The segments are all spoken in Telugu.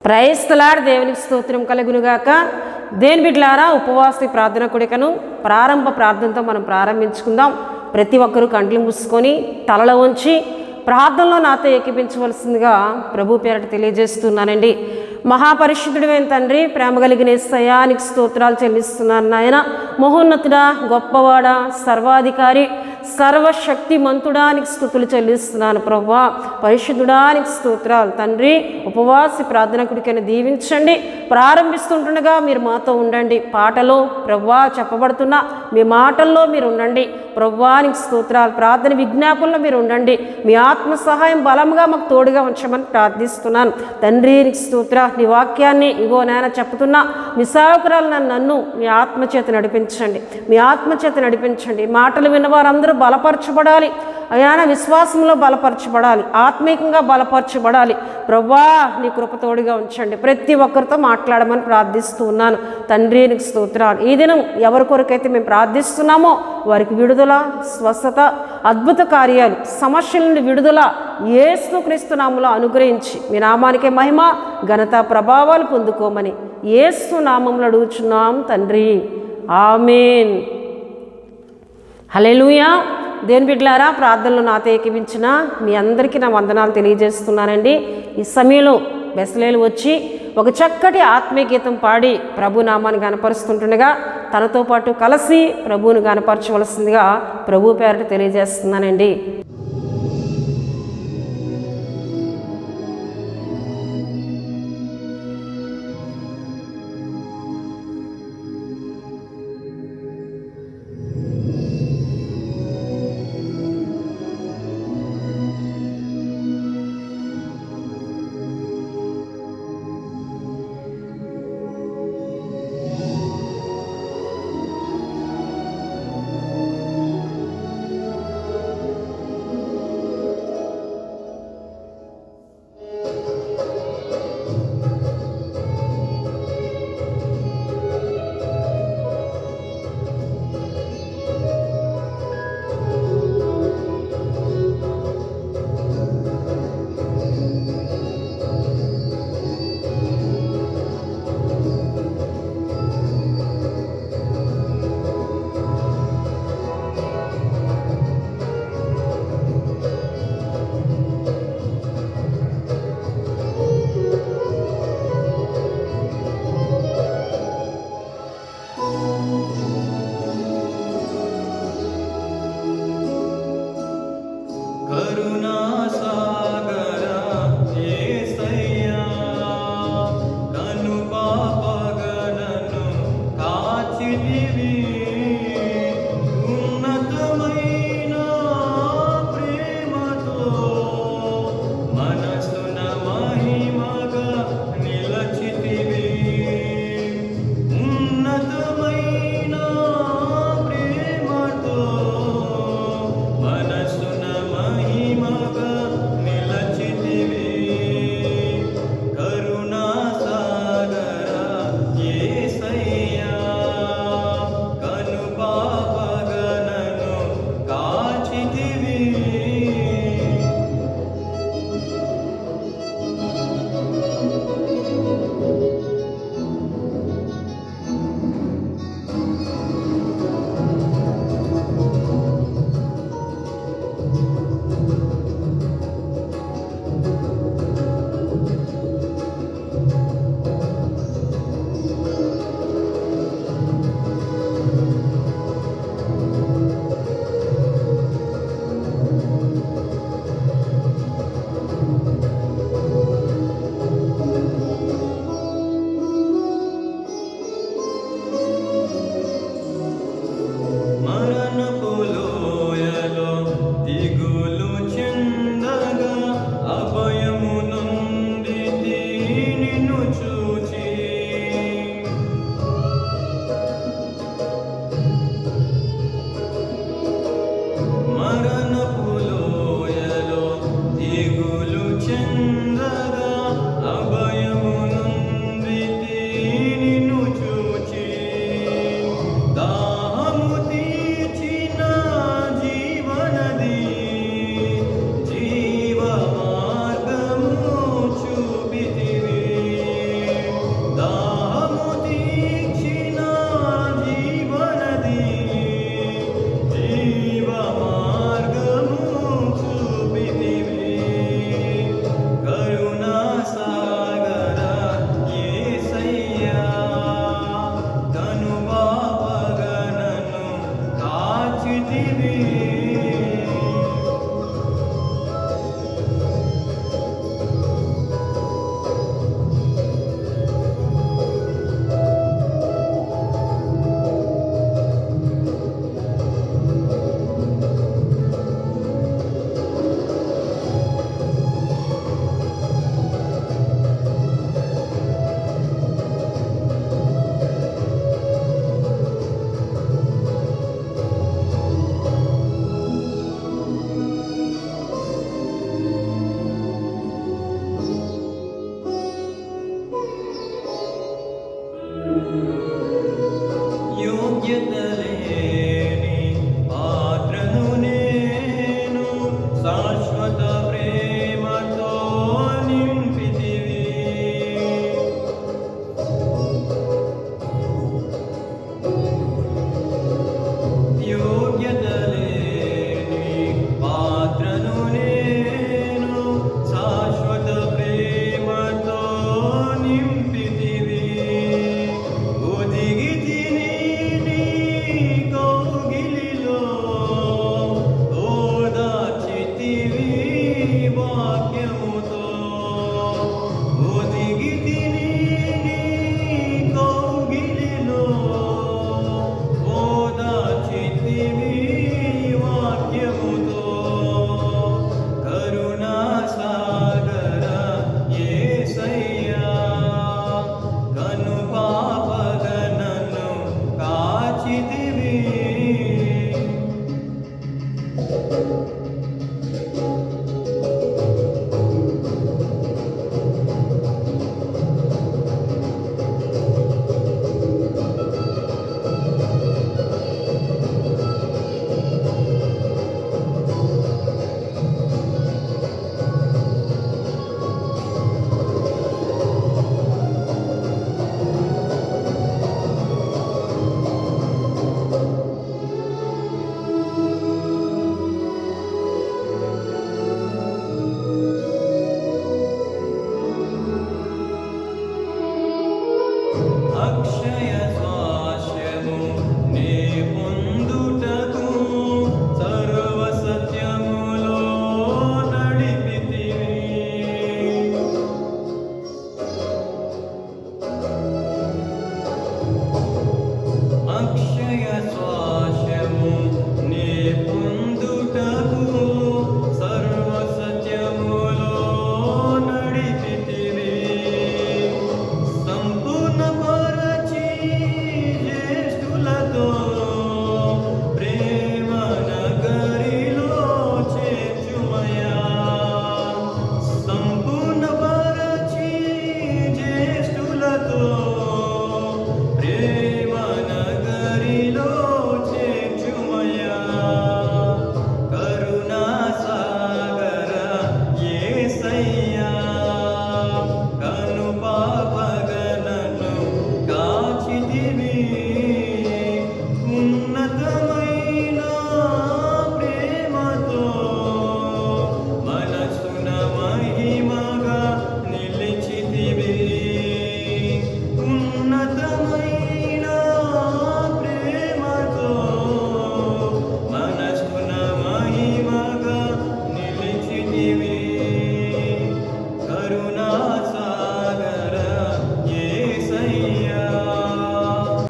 Praise the lord. దేవునికి స్తోత్రం కలుగునుగాక. దేని బిడ్డలారా, ఉపవాస ప్రార్థన కూడికను ప్రారంభ ప్రార్థనతో మనం ప్రారంభించుకుందాం. ప్రతి ఒక్కరూ కండ్లు మూసుకొని తలలో ఉంచి ప్రార్థనలో నాతో ఏకీపించవలసిందిగా ప్రభు పేరట తెలియజేస్తున్నానండి. మహాపరిశుద్ధుడైన తండ్రి, ప్రేమ కలిగిన యేసయ్యా, నీకు స్తోత్రాలు చెల్లిస్తున్నాను నాయన. మహోన్నతుడా, గొప్పవాడా, సర్వాధికారి, సర్వశక్తిమంతుడా, నీకు స్తుతులు చెల్లిస్తున్నాను ప్రభువా. పరిశుద్ధుడా, నీకు స్తోత్రాలు తండ్రి. ఉపవాస ప్రార్థన కూడికను దీవించండి. ప్రారంభిస్తుండగా మీరు మాతో ఉండండి. పాటలో ప్రభువా చెప్పబడుతున్న మీ మాటల్లో మీరు ఉండండి ప్రభువా. నీకు స్తోత్రాలు. ప్రార్థన విజ్ఞాపనలో మీరు ఉండండి. మీ ఆత్మ సహాయం బలంగా మాకు తోడుగా ఉంచమని ప్రార్థిస్తున్నాను తండ్రి. నీకు స్తోత్ర. నీ వాక్యాన్ని ఇగో నాయన చెప్తున్నా మీ సేవకురాలు నన్ను మీ ఆత్మచేత నడిపించండి. మీ ఆత్మచేత నడిపించండి. మాటలు విన్న వారందరూ బలపరచబడాలి అయ్యా, విశ్వాసంలో బలపరచబడాలి, ఆత్మీయంగా బలపరచబడాలి ప్రభువా. నీ కృప తోడుగా ఉంచండి. ప్రతి ఒక్కరితో మాట్లాడమని ప్రార్థిస్తూ ఉన్నాను తండ్రి. నీకు స్తోత్రాలు. ఈ దినం ఎవరి కొరకైతే మేము ప్రార్థిస్తున్నామో వారికి విడుదల, స్వస్థత, అద్భుత కార్యాలు, సమస్యల నుండి విడుదల యేసుక్రీస్తు నామములో అనుగ్రహించి మీ నామానికే మహిమ, ఘనత, ప్రభావాలు పొందుకోమని యేసు నామములో అడుగుచున్నాం తండ్రి. ఆమేన్. హల్లెలూయా. దేని బిడ్డలారా, ప్రార్థనలో నాతో ఏకీపించిన మీ అందరికీ నా వందనాలు తెలియజేస్తున్నానండి. ఈ సమయంలో బెసలేలు వచ్చి ఒక చక్కటి ఆత్మీయ గీతం పాడి ప్రభు నామాన్ని గనపరుస్తుండగా తనతో పాటు కలిసి ప్రభువును గనపరచవలసిందిగా ప్రభు పేరట తెలియజేస్తున్నానండి.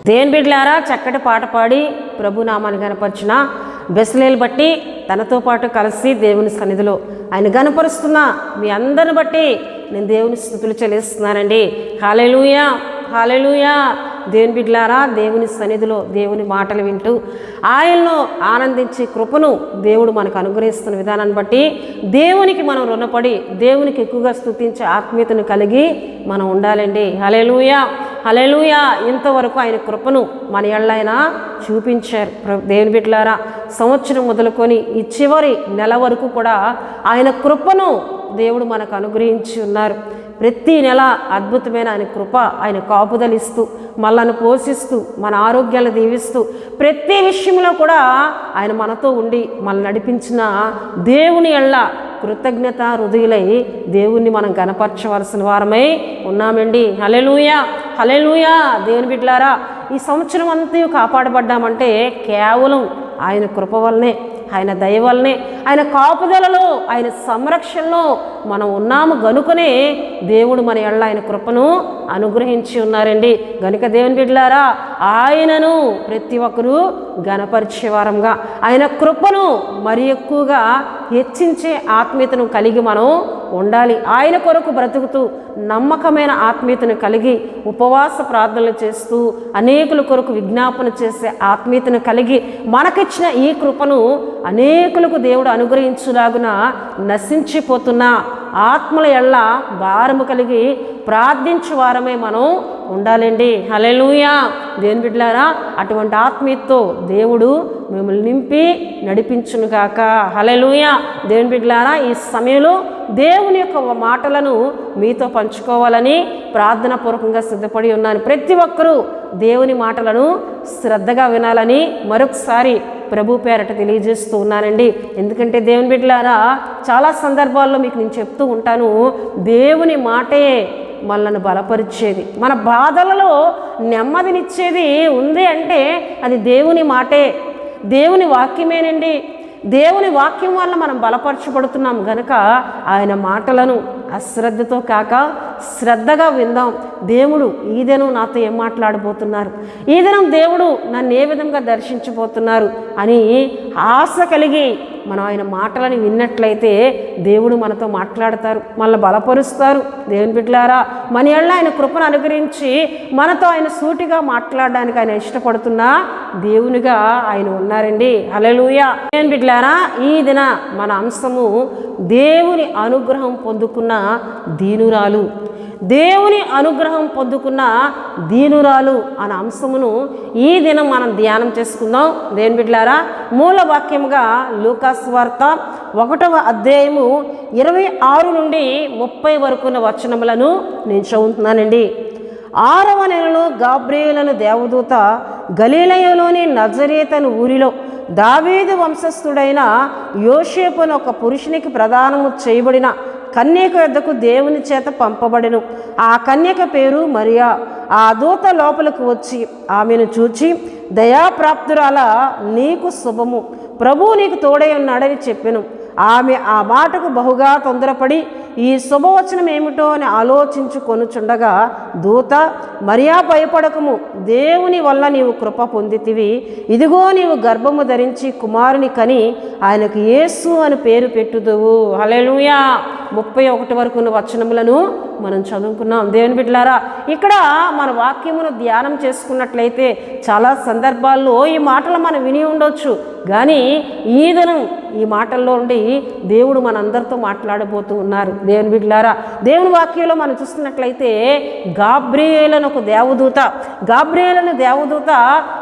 దేని బిడ్డలారా, చక్కటి పాట పాడి ప్రభునామాన్ని గనపరిచిన బెస్లేలు బట్టి తనతో పాటు కలిసి దేవుని సన్నిధిలో ఆయన గనపరుస్తున్న మీ అందరిని బట్టి నేను దేవుని స్తుతులు చెల్లిస్తున్నానండి. హల్లెలూయా, హల్లెలూయా. దేవుని బిడ్డలారా, దేవుని సన్నిధిలో దేవుని మాటలు వింటూ ఆయనలో ఆనందించే కృపను దేవుడు మనకు అనుగ్రహిస్తున్న విధానాన్ని బట్టి దేవునికి మనం రుణపడి దేవునికి ఎక్కువగా స్తుతించే ఆత్మీయతను కలిగి మనం ఉండాలండి. హల్లెలూయా, హల్లెలూయా. ఇంతవరకు ఆయన కృపను మన ఎళ్ళైనా చూపించారు. దేవుని బిడ్డలారా, సంవత్సరం మొదలుకొని ఈ చివరి నెల వరకు కూడా ఆయన కృపను దేవుడు మనకు అనుగ్రహించి ఉన్నారు. ప్రతి నెల అద్భుతమైన ఆయన కృప, ఆయన కాపుదలిస్తూ మనల్ని పోషిస్తూ మన ఆరోగ్యాలను దీవిస్తూ ప్రతి విషయంలో కూడా ఆయన మనతో ఉండి మనల్ని నడిపించిన దేవుని ఎళ్ళ కృతజ్ఞత హృదయులై దేవుణ్ణి మనం గణపరచవలసిన వారమై ఉన్నామండి. హల్లెలూయా, హల్లెలూయా. దేవుని బిడ్డలారా, ఈ సంవత్సరం అంతా కాపాడబడ్డామంటే కేవలం ఆయన కృప వల్లనే, ఆయన దయ వల్లనే, ఆయన కాపుదలలో, ఆయన సంరక్షణలో మనం ఉన్నాము గనుకనే దేవుడు మన ఎళ్ళ ఆయన కృపను అనుగ్రహించి ఉన్నారండి. గనుక దేవుని బిడ్డలారా, ఆయనను ప్రతి ఒక్కరూ గణపరిచేవారంగా ఆయన కృపను మరి ఎక్కువగా హెచ్చించే ఆత్మీయతను కలిగి మనం ఉండాలి. ఆయన కొరకు బ్రతుకుతూ నమ్మకమైన ఆత్మీయతను కలిగి ఉపవాస ప్రార్థనలు చేస్తూ అనేకుల కొరకు విజ్ఞాపన చేసే ఆత్మీయతను కలిగి మనకిచ్చిన ఈ కృపను అనేకులకు దేవుడు అనుగ్రహించులాగున నశించిపోతున్న ఆత్మల ఎళ్ళ భారము కలిగి ప్రార్థించు వారమే మనం ఉండాలండి. హల్లెలూయా. దేవుని బిడ్డలారా, అటువంటి ఆత్మీయతతో దేవుడు మిమ్మల్ని నింపి నడిపించునుగాక. హల్లెలూయా. దేవుని బిడ్డలారా, ఈ సమయంలో దేవుని యొక్క మాటలను మీతో పంచుకోవాలని ప్రార్థన పూర్వకంగా సిద్ధపడి ఉన్నాను. ప్రతి ఒక్కరూ దేవుని మాటలను శ్రద్ధగా వినాలని మరొకసారి ప్రభు పేరట తెలియజేస్తూ ఉన్నానండి. ఎందుకంటే దేవుని బిడ్డలారా, చాలా సందర్భాల్లో మీకు నేను చెప్తూ ఉంటాను, దేవుని మాటే మనల్ని బలపరిచేది, మన బాధలలో నెమ్మదినిచ్చేది ఉంది అంటే అది దేవుని మాటే, దేవుని వాక్యమేనండి. దేవుని వాక్యం వల్ల మనం బలపరచబడుతున్నాం గనుక ఆయన మాటలను అశ్రద్ధతో కాక శ్రద్ధగా విందాం. దేవుడు ఈ దినం నాతో ఏం మాట్లాడబోతున్నారు, ఈ దినం దేవుడు నన్ను ఏ విధంగా దర్శించబోతున్నారు అని ఆశ కలిగి మనం ఆయన మాటలను విన్నట్లయితే దేవుడు మనతో మాట్లాడతారు, మనల్ని బలపరుస్తారు. దేవుని బిడ్డలారా, మన యెడల ఆయన కృపను అనుగ్రహించి మనతో ఆయన సూటిగా మాట్లాడడానికి ఆయన ఇష్టపడుతున్న దేవునిగా ఆయన ఉన్నారండి. హల్లెలూయా. దేవుని బిడ్డలారా, ఈ దిన మన అంశము దేవుని అనుగ్రహం పొందుకున్న దీనురాలు. దేవుని అనుగ్రహం పొందుకున్న దీనురాలు అనే అంశమును ఈ దినం మనం ధ్యానం చేసుకుందాం. దేవుని బిడ్డలారా, మూల వాక్యముగా లూకాసు వార్త 1వ అధ్యాయము 26 నుండి 30 వరకున్న వచనములను నేను చదువుతున్నానండి. 6వ నెలలో గాబ్రియేలు దేవదూత గలిలయలోని నజరేతను ఊరిలో దావీదు వంశస్థుడైన యోసేపు ఒక పురుషునికి ప్రదానము చేయబడిన కన్యక యొద్దకు దేవుని చేత పంపబడెను. ఆ కన్యక పేరు మరియా. ఆ దూత లోపలికి వచ్చి ఆమెను చూచి, దయాప్రాప్తురాల, నీకు శుభము, ప్రభువు నీకు తోడై ఉన్నాడని చెప్పెను. ఆమె ఆ మాటకు బహుగా తొందరపడి ఈ శుభవచనం ఏమిటో అని ఆలోచించుకొనుచుండగా దూత, మరియా, భయపడకము, దేవుని వల్ల నీవు కృప పొందితివి. ఇదిగో నీవు గర్భము ధరించి కుమారుని కని ఆయనకు యేసు అని పేరు పెట్టుదువు. హల్లెలూయా. 31 వరకు ఉన్న వచనములను మనం చదువుకున్నాం. దేవుని బిడ్డలారా, ఇక్కడ మన వాక్యమును ధ్యానం చేసుకున్నట్లయితే చాలా సందర్భాల్లో ఈ మాటలు మనం విని ఉండొచ్చు, కానీ ఈ దినం ఈ మాటల్లో ఉండి దేవుడు మనందరితో మాట్లాడబోతూ ఉన్నారు. దేవుని బిడ్డలారా, దేవుని వాక్యంలో మనం చూస్తున్నట్లయితే గాబ్రియేలు ఒక దేవదూత, గాబ్రియేలు దేవదూత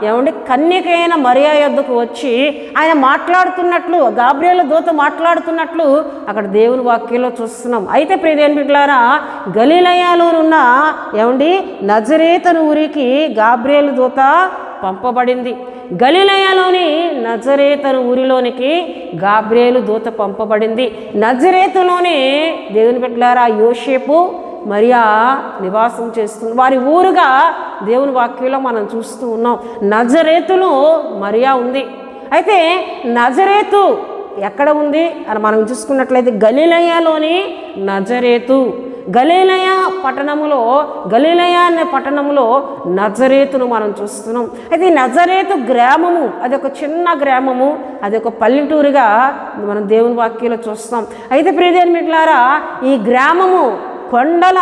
ఏమండి కన్యకైన మరియా యొద్దకు వచ్చి ఆయన మాట్లాడుతున్నట్లు, గాబ్రియేలు దూత మాట్లాడుతున్నట్లు అక్కడ దేవుని వాక్యంలో చూస్తున్నాం. అయితే ప్రియ దేవుని బిడ్డలారా, గలిలయలోనున్న ఏమండి నజరేతను ఊరికి గాబ్రియేలు దూత పంపబడింది. గలిలయలోని నజరేతను ఊరిలోనికి గాబ్రియేలు దూత పంపబడింది. నజరేతులోనే దేవుని బిడ్డలారా యోసేపు మరియా నివాసం చేస్తుంది. వారి ఊరుగా దేవుని వాక్యంలో మనం చూస్తూ ఉన్నాం. నజరేతులో మరియా ఉంది. అయితే నజరేతు ఎక్కడ ఉంది అని మనం చూసుకున్నట్లయితే గలిలయలోని నజరేతు, గలిలయ పట్టణములో, గలిలయ అనే పట్టణంలో నజరేతును మనం చూస్తున్నాం. అయితే ఈ నజరేతు గ్రామము అది ఒక చిన్న గ్రామము, అది ఒక పల్లెటూరుగా మనం దేవుని వాక్యంలో చూస్తాం. అయితే ప్రియ దేవుని బిడ్డలారా, ఈ గ్రామము కొండల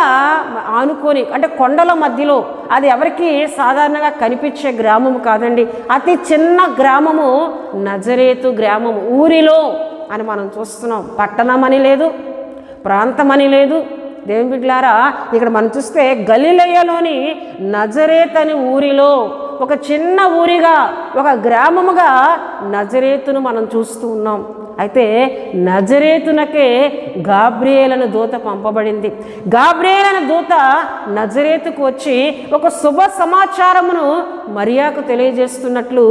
ఆనుకొని, అంటే కొండల మధ్యలో, అది ఎవరికి సాధారణంగా కనిపించే గ్రామము కాదండి, అతి చిన్న గ్రామము నజరేతు గ్రామము. ఊరిలో అని మనం చూస్తున్నాం. పట్టణం అని లేదు, ప్రాంతం అని లేదు. దేవుని బిడ్డలారా, ఇక్కడ మనం చూస్తే గలిలయలోని నజరేత్ అని ఊరిలో ఒక చిన్న ఊరిగా, ఒక గ్రామముగా నజరేతును మనం చూస్తూ ఉన్నాం. అయితే నజరేతునకే గాబ్రియేలు దూత పంపబడింది. గాబ్రియేలు దూత నజరేతుకు వచ్చి ఒక శుభ సమాచారమును మరియాకు తెలియజేస్తున్నట్లు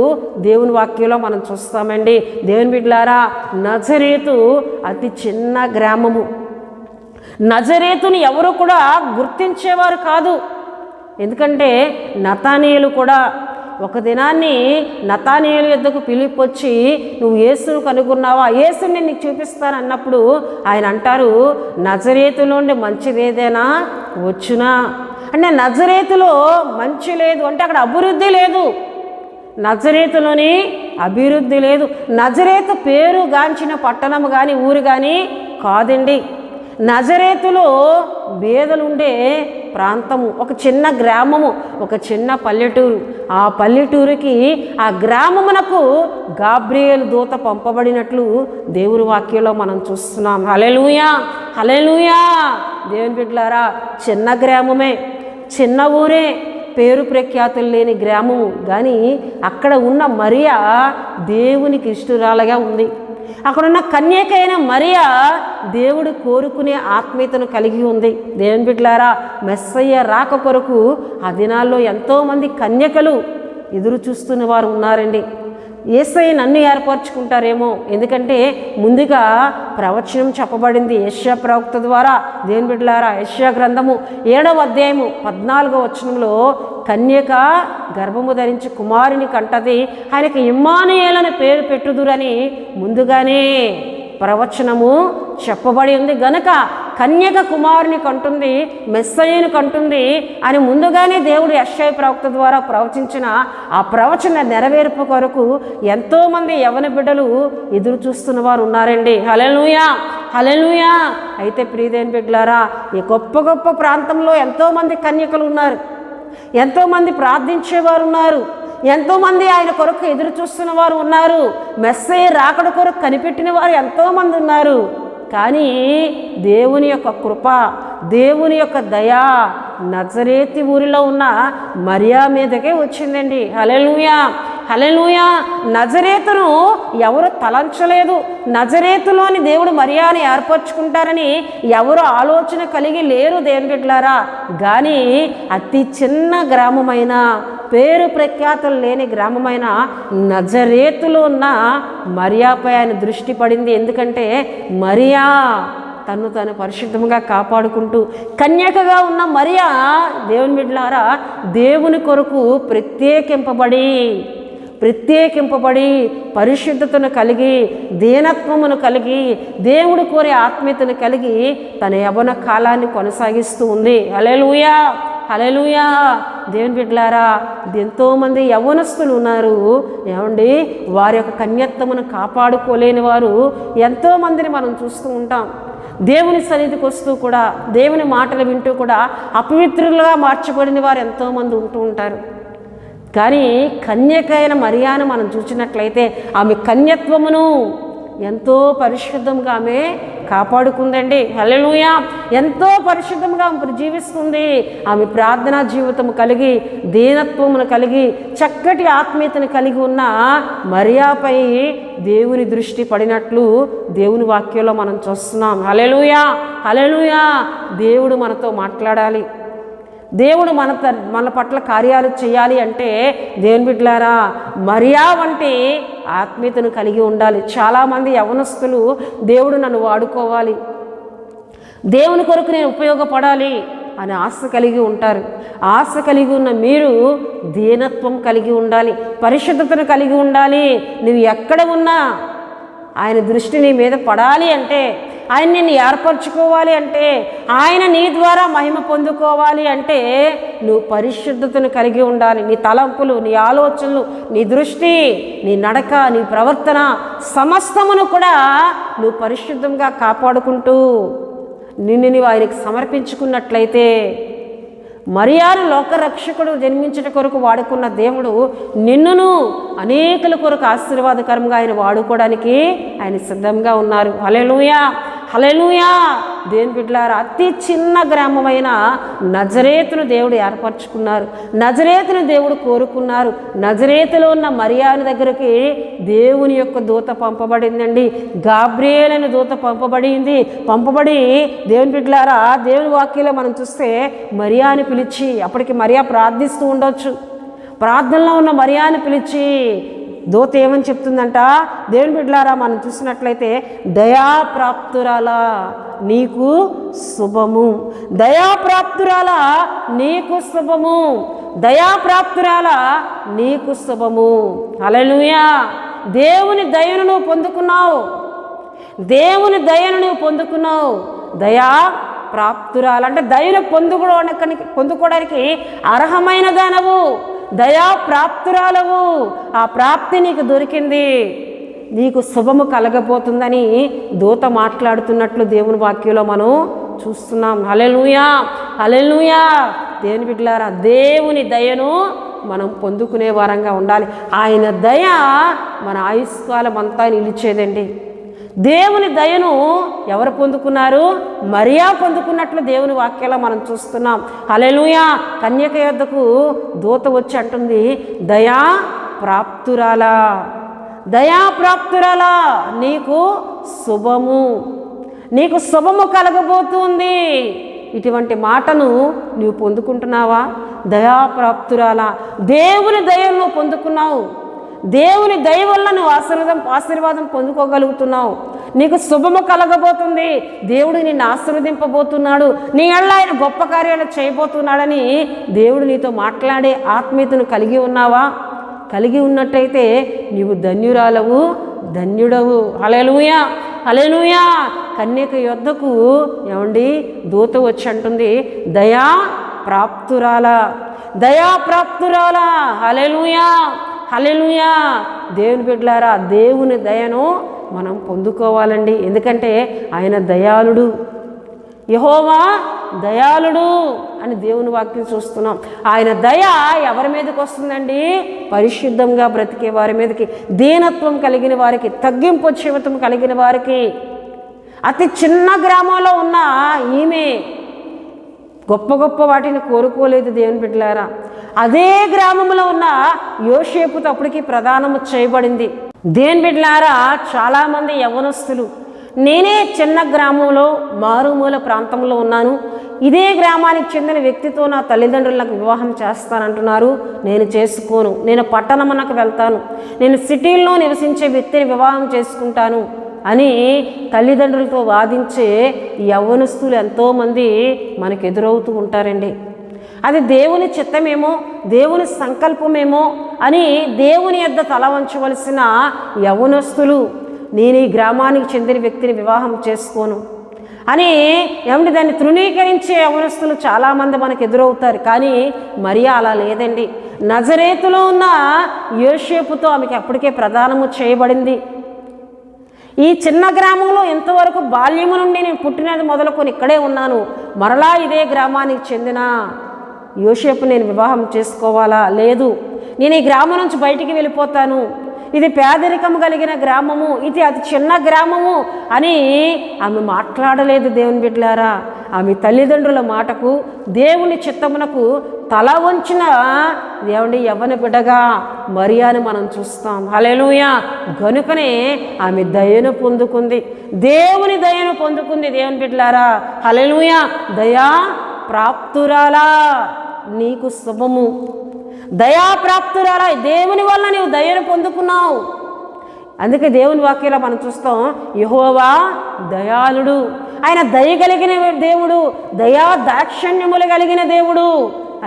దేవుని వాక్యంలో మనం చూస్తామండి. దేవుని బిడ్డలారా, నజరేతు అతి చిన్న గ్రామము. నజరేతుని ఎవరు కూడా గుర్తించేవారు కాదు. ఎందుకంటే నతానీయులు కూడా ఒక దినాన్ని నతానీయుల యొద్దకు పిలిపి వచ్చి, నువ్వు యేసును కనుగొన్నావా, యేసుని నేను నీకు చూపిస్తాను అన్నప్పుడు ఆయన అంటారు, నజరేతు నుండి మంచిదేదైనా వచ్చునా అంటే నజరేతులో మంచి లేదు అంటే అక్కడ అభివృద్ధి లేదు. నజరేతులోని అభివృద్ధి లేదు. నజరేతు పేరు గాంచిన పట్టణము కానీ ఊరు కానీ కాదండి. నజరేతులో బేదలుండే ప్రాంతము, ఒక చిన్న గ్రామము, ఒక చిన్న పల్లెటూరు. ఆ పల్లెటూరుకి, ఆ గ్రామమునకు గాబ్రియేలు దూత పంపబడినట్లు దేవుని వాక్యంలో మనం చూస్తున్నాం. హల్లెలూయా, హల్లెలూయా. దేవుని బిడ్డలారా, చిన్న గ్రామమే, చిన్న ఊరే, పేరు ప్రఖ్యాతులు లేని గ్రామము, కానీ అక్కడ ఉన్న మరియా దేవునికి ఇష్టురాలుగా ఉంది. అక్కడున్న కన్యకైన మరియా దేవుడు కోరుకునే ఆత్మీయతను కలిగి ఉంది. దేవుని బిడ్డలారా, మెస్సయ్య రాక కొరకు ఆ దినాల్లో ఎంతోమంది కన్యకలు ఎదురు చూస్తున్న వారు ఉన్నారండి. యేసయ్య నన్ను ఏర్పరచుకుంటారేమో, ఎందుకంటే ముందుగా ప్రవచనం చెప్పబడింది యెషయా ప్రవక్త ద్వారా. దేవుని బిడ్డలారా, యెషయా గ్రంథము 7వ అధ్యాయము 14వ వచనంలో కన్యక గర్భము ధరించి కుమారుని కంటది, ఆయనకి ఇమ్మానుయేలు పేరు పెట్టుదురని ముందుగానే ప్రవచనము చెప్పబడి ఉంది. గనుక కన్యక కుమారుని కంటుంది, మెస్సయ్యను కంటుంది అని ముందుగానే దేవుడు యెషయా ప్రవక్త ద్వారా ప్రవచించిన ఆ ప్రవచన నెరవేర్పు కొరకు ఎంతోమంది యవ్వన బిడ్డలు ఎదురు చూస్తున్న వారు ఉన్నారండి. హల్లెలూయా, హల్లెలూయా. అయితే ప్రియదేని బిడ్డలారా, ఈ గొప్ప గొప్ప ప్రాంతంలో ఎంతోమంది కన్యకలు ఉన్నారు, ఎంతోమంది ప్రార్థించేవారు ఉన్నారు, ఎంతోమంది ఆయన కొరకు ఎదురు చూస్తున్న వారు ఉన్నారు, మెస్సయ్య రాకడ కొరకు కనిపెట్టిన వారు ఎంతోమంది ఉన్నారు. కానీ దేవుని యొక్క కృప, దేవుని యొక్క దయ నజరేతు ఊరిలో ఉన్న మరియా మీదకే వచ్చిందండి. హల్లెలూయా, హల్లెలూయా. నజరేతును ఎవరు తలంచలేదు, నజరేతులోని దేవుడు మరియాని ఏర్పరచుకుంటారని ఎవరు ఆలోచన కలిగి లేరు దేవుని బిడ్డలారా. కానీ అతి చిన్న గ్రామమైన, పేరు ప్రఖ్యాతులు లేని గ్రామమైన నజరేతులో ఉన్న మరియాపై ఆయన దృష్టి పడింది. ఎందుకంటే మరియా తను పరిశుద్ధంగా కాపాడుకుంటూ కన్యకగా ఉన్న మరియా దేవుని బిడ్డలారా దేవుని కొరకు ప్రత్యేకింపబడి పరిశుద్ధతను కలిగి, దీనత్వమును కలిగి, దేవుడు కోరే ఆత్మీయతను కలిగి తన యవ్వన కాలాన్ని కొనసాగిస్తూ ఉంది. హల్లెలూయా, హల్లెలూయా. దేవుని బిడ్డలారా, ఎంతోమంది యవ్వనస్తులు ఉన్నారు ఏమండి, వారి యొక్క కన్యత్వమును కాపాడుకోలేని వారు ఎంతోమందిని మనం చూస్తూ ఉంటాం. దేవుని సన్నిధికి వస్తూ కూడా, దేవుని మాటలు వింటూ కూడా అపవిత్రులుగా మార్చబడిన వారు ఎంతోమంది ఉంటూ ఉంటారు. కానీ కన్యకైన మరియాను మనం చూసినట్లయితే ఆమె కన్యత్వమును ఎంతో పరిశుద్ధంగా ఆమె కాపాడుకుందండి. హల్లెలూయా. ఎంతో పరిశుద్ధంగా ఆమె జీవిస్తుంది. ఆమె ప్రార్థనా జీవితం కలిగి, దీనత్వమును కలిగి, చక్కటి ఆత్మీయతను కలిగి ఉన్న మరియాపై దేవుని దృష్టి పడినట్లు దేవుని వాక్యంలో మనం చూస్తున్నాం. హల్లెలూయా, హల్లెలూయా. దేవుడు మనతో మాట్లాడాలి, దేవుడు మన పట్ల కార్యాలు చేయాలి అంటే దేవుని బిడ్డలారా మరియా వంటి ఆత్మీయతను కలిగి ఉండాలి. చాలామంది యవ్వనస్తులు దేవుడు నన్ను వాడుకోవాలి, దేవుని కొరకు నేను ఉపయోగపడాలి అని ఆశ కలిగి ఉంటారు. ఆశ కలిగి ఉన్న మీరు దీనత్వం కలిగి ఉండాలి, పరిశుద్ధతను కలిగి ఉండాలి. నువ్వు ఎక్కడ ఉన్నా ఆయన దృష్టి నీ మీద పడాలి అంటే, ఆయన నిన్ను ఏర్పరచుకోవాలి అంటే, ఆయన నీ ద్వారా మహిమ పొందుకోవాలి అంటే నువ్వు పరిశుద్ధతను కలిగి ఉండాలి. నీ తలంపులు, నీ ఆలోచనలు, నీ దృష్టి, నీ నడక, నీ ప్రవర్తన సమస్తమును కూడా నువ్వు పరిశుద్ధంగా కాపాడుకుంటూ నిన్ను నీవు ఆయనకి సమర్పించుకున్నట్లయితే, మరియాను లోకరక్షకుడు జన్మించట కొరకు వాడుకున్న దేవుడు నిన్నును అనేకుల కొరకు ఆశీర్వాదకరంగా ఆయన వాడుకోవడానికి ఆయన సిద్ధంగా ఉన్నారు. హల్లెలూయా, హల్లెలూయా. దేవుని బిడ్డలారా, అతి చిన్న గ్రామమైన నజరేతును దేవుడు ఏర్పరచుకున్నారు, నజరేతును దేవుడు కోరుకున్నారు. నజరేతులో ఉన్న మరియాను దగ్గరికి దేవుని యొక్క దూత పంపబడిందండి. గాబ్రియేలు అనే దూత పంపబడి దేవుని బిడ్డలారా, దేవుని వాక్యంలో మనం చూస్తే మరియాని పిలిచి, అప్పటికి మరియా ప్రార్థిస్తూ ఉండొచ్చు, ప్రార్థనలో ఉన్న మరియాని పిలిచి దూత ఏమని చెప్తుందంట, దేవుని బిడ్డలారా మనం చూసినట్లయితే, దయాప్రాప్తురాలా నీకు శుభము, దయాప్రాప్తురాలా నీకు శుభము, దయాప్రాప్తురాలా నీకు శుభము. హల్లెలూయా. దేవుని దయను నువ్వు పొందుకున్నావు, దేవుని దయను నువ్వు పొందుకున్నావు. దయా ప్రాప్తురాలు అంటే దయను పొందుకోవడానికి అర్హమైన దానవు, దయా ప్రాప్తురాలవు. ఆ ప్రాప్తి నీకు దొరికింది, నీకు శుభము కలగబోతుందని దూత మాట్లాడుతున్నట్లు దేవుని వాక్యంలో మనం చూస్తున్నాం. హల్లెలూయా, హల్లెలూయా. దేవుని బిడ్డలారా, దేవుని దయను మనం పొందుకునే వారంగా ఉండాలి. ఆయన దయ మన ఆయుష్కాలం అంతా నిలిచేదండి. దేవుని దయను ఎవరు పొందుకున్నారు? మరియా పొందుకున్నట్లు దేవుని వాక్యాల్లో మనం చూస్తున్నాం. హల్లెలూయా. కన్యక యొద్దకు దూత వచ్చి అంటుంది, దయా ప్రాప్తురాలా, దయా ప్రాప్తురాలా, నీకు శుభము, నీకు శుభము కలగబోతుంది. ఇటువంటి మాటను నీవు పొందుకుంటున్నావా? దయాప్రాప్తురాలా, దేవుని దయను నువ్వు పొందుకున్నావు. దేవుని దయ వల్ల నువ్వు ఆశీర్వాదం పొందుకోగలుగుతున్నావు. నీకు శుభము కలగబోతుంది. దేవుడు నిన్ను ఆశీర్వదింపబోతున్నాడు. నీ వల్ల ఆయన గొప్ప కార్యాలు చేయబోతున్నాడని దేవుడు నీతో మాట్లాడే ఆత్మీయతను కలిగి ఉన్నావా? కలిగి ఉన్నట్టయితే నీవు ధన్యురాలవు, ధన్యుడవు. హల్లెలూయా, హల్లెలూయా. కన్యక యొద్దకు ఏమండి దూత వచ్చి అంటుంది, దయా ప్రాప్తురాలా, దయా ప్రాప్తురాలా. హల్లెలూయా, హల్లెలూయా. దేవుని బిడ్డలారా, దేవుని దయను మనం పొందుకోవాలండి. ఎందుకంటే ఆయన దయాళుడు, యెహోవా దయాళుడు అని దేవుని వాక్యం చూస్తున్నాం. ఆయన దయ ఎవరి మీదకి వస్తుందండి? పరిశుద్ధంగా బ్రతికే వారి మీదకి, దీనత్వం కలిగిన వారికి, తగ్గింపు జీవితం కలిగిన వారికి. అతి చిన్న గ్రామంలో ఉన్న ఈమె గొప్ప గొప్ప వాటిని కోరుకోలేదు దేవుని బిడ్డలారా. అదే గ్రామంలో ఉన్న యోసేపుతో అప్పటికి ప్రదానము చేయబడింది. దేవుని బిడ్డలారా, చాలామంది యవ్వనస్తులు నేనే చిన్న గ్రామంలో మారుమూల ప్రాంతంలో ఉన్నాను, ఇదే గ్రామానికి చెందిన వ్యక్తితో నా తల్లిదండ్రులకు వివాహం చేస్తానంటున్నారు, నేను చేసుకోను, నేను పట్టణమునకు వెళ్తాను, నేను సిటీల్లో నివసించే వ్యక్తిని వివాహం చేసుకుంటాను అని తల్లిదండ్రులతో వాదించే యవ్వనస్తులు ఎంతోమంది మనకు ఎదురవుతూ ఉంటారండి. అది దేవుని చిత్తమేమో, దేవుని సంకల్పమేమో అని దేవుని యొద్ద తల వంచవలసిన యవ్వనస్తులు, నేను ఈ గ్రామానికి చెందిన వ్యక్తిని వివాహం చేసుకోను అని ఏమంటే దాన్ని తృణీకరించే యవ్వనస్తులు చాలామంది మనకు ఎదురవుతారు. కానీ మరియా అలా లేదండి. నజరేతులో ఉన్న యోసేపుతో ఆమెకి అప్పటికే ప్రదానము చేయబడింది. ఈ చిన్న గ్రామంలో ఇంతవరకు బాల్యము నుండి నేను పుట్టినది మొదలుకొని ఇక్కడే ఉన్నాను, మరలా ఇదే గ్రామానికి చెందిన యోసేపు నేను వివాహం చేసుకోవాలా? లేదు, నేను ఈ గ్రామం నుంచి బయటికి వెళ్ళిపోతాను, ఇది పేదరికము కలిగిన గ్రామము, ఇది అతి చిన్న గ్రామము అని ఆమె మాట్లాడలేదు. దేవుని బిడ్డలారా, ఆమె తల్లిదండ్రుల మాటకు, దేవుని చిత్తమునకు తల వంచిన దేవుని యవ్వన బిడ్డగా మరియాను మనం చూస్తాం. హల్లెలూయా. గనుకనే ఆమె దయను పొందుకుంది, దేవుని దయను పొందుకుంది. దేవుని బిడ్డలారా, హల్లెలూయా. దయా ప్రాప్తురాలా, నీకు శుభము, దయాప్రాప్తురాలా, దేవుని వల్ల నీవు దయను పొందుకున్నావు. అందుకే దేవుని వాక్యంలో మనం చూస్తాం, యెహోవా దయాళుడు, ఆయన దయ కలిగిన దేవుడు, దయా దాక్షిణ్యములు కలిగిన దేవుడు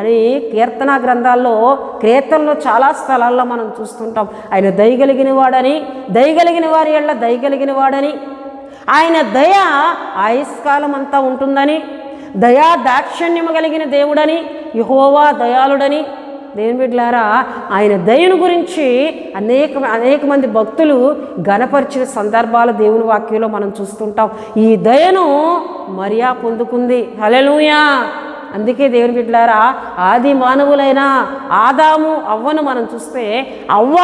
అని కీర్తన గ్రంథాల్లో, కీర్తనలో చాలా స్థలాల్లో మనం చూస్తుంటాం. ఆయన దయగలిగిన వాడని, దయగలిగిన వారి యెడల దయగలిగిన వాడని, ఆయన దయ ఆయుష్కాలం అంతా ఉంటుందని, దయా దాక్షిణ్యము కలిగిన దేవుడని, యెహోవా దయాళుడని. దేవుని బిడ్డలారా, ఆయన దయను గురించి అనేక మంది భక్తులు ఘనపరిచిన సందర్భాలు దేవుని వాక్యంలో మనం చూస్తుంటాం. ఈ దయను మరియా పొందుకుంది. హల్లెలూయా. అందుకే దేవుని బిడ్డలారా, ఆది మానవులైన ఆదాము అవ్వను మనం చూస్తే, అవ్వ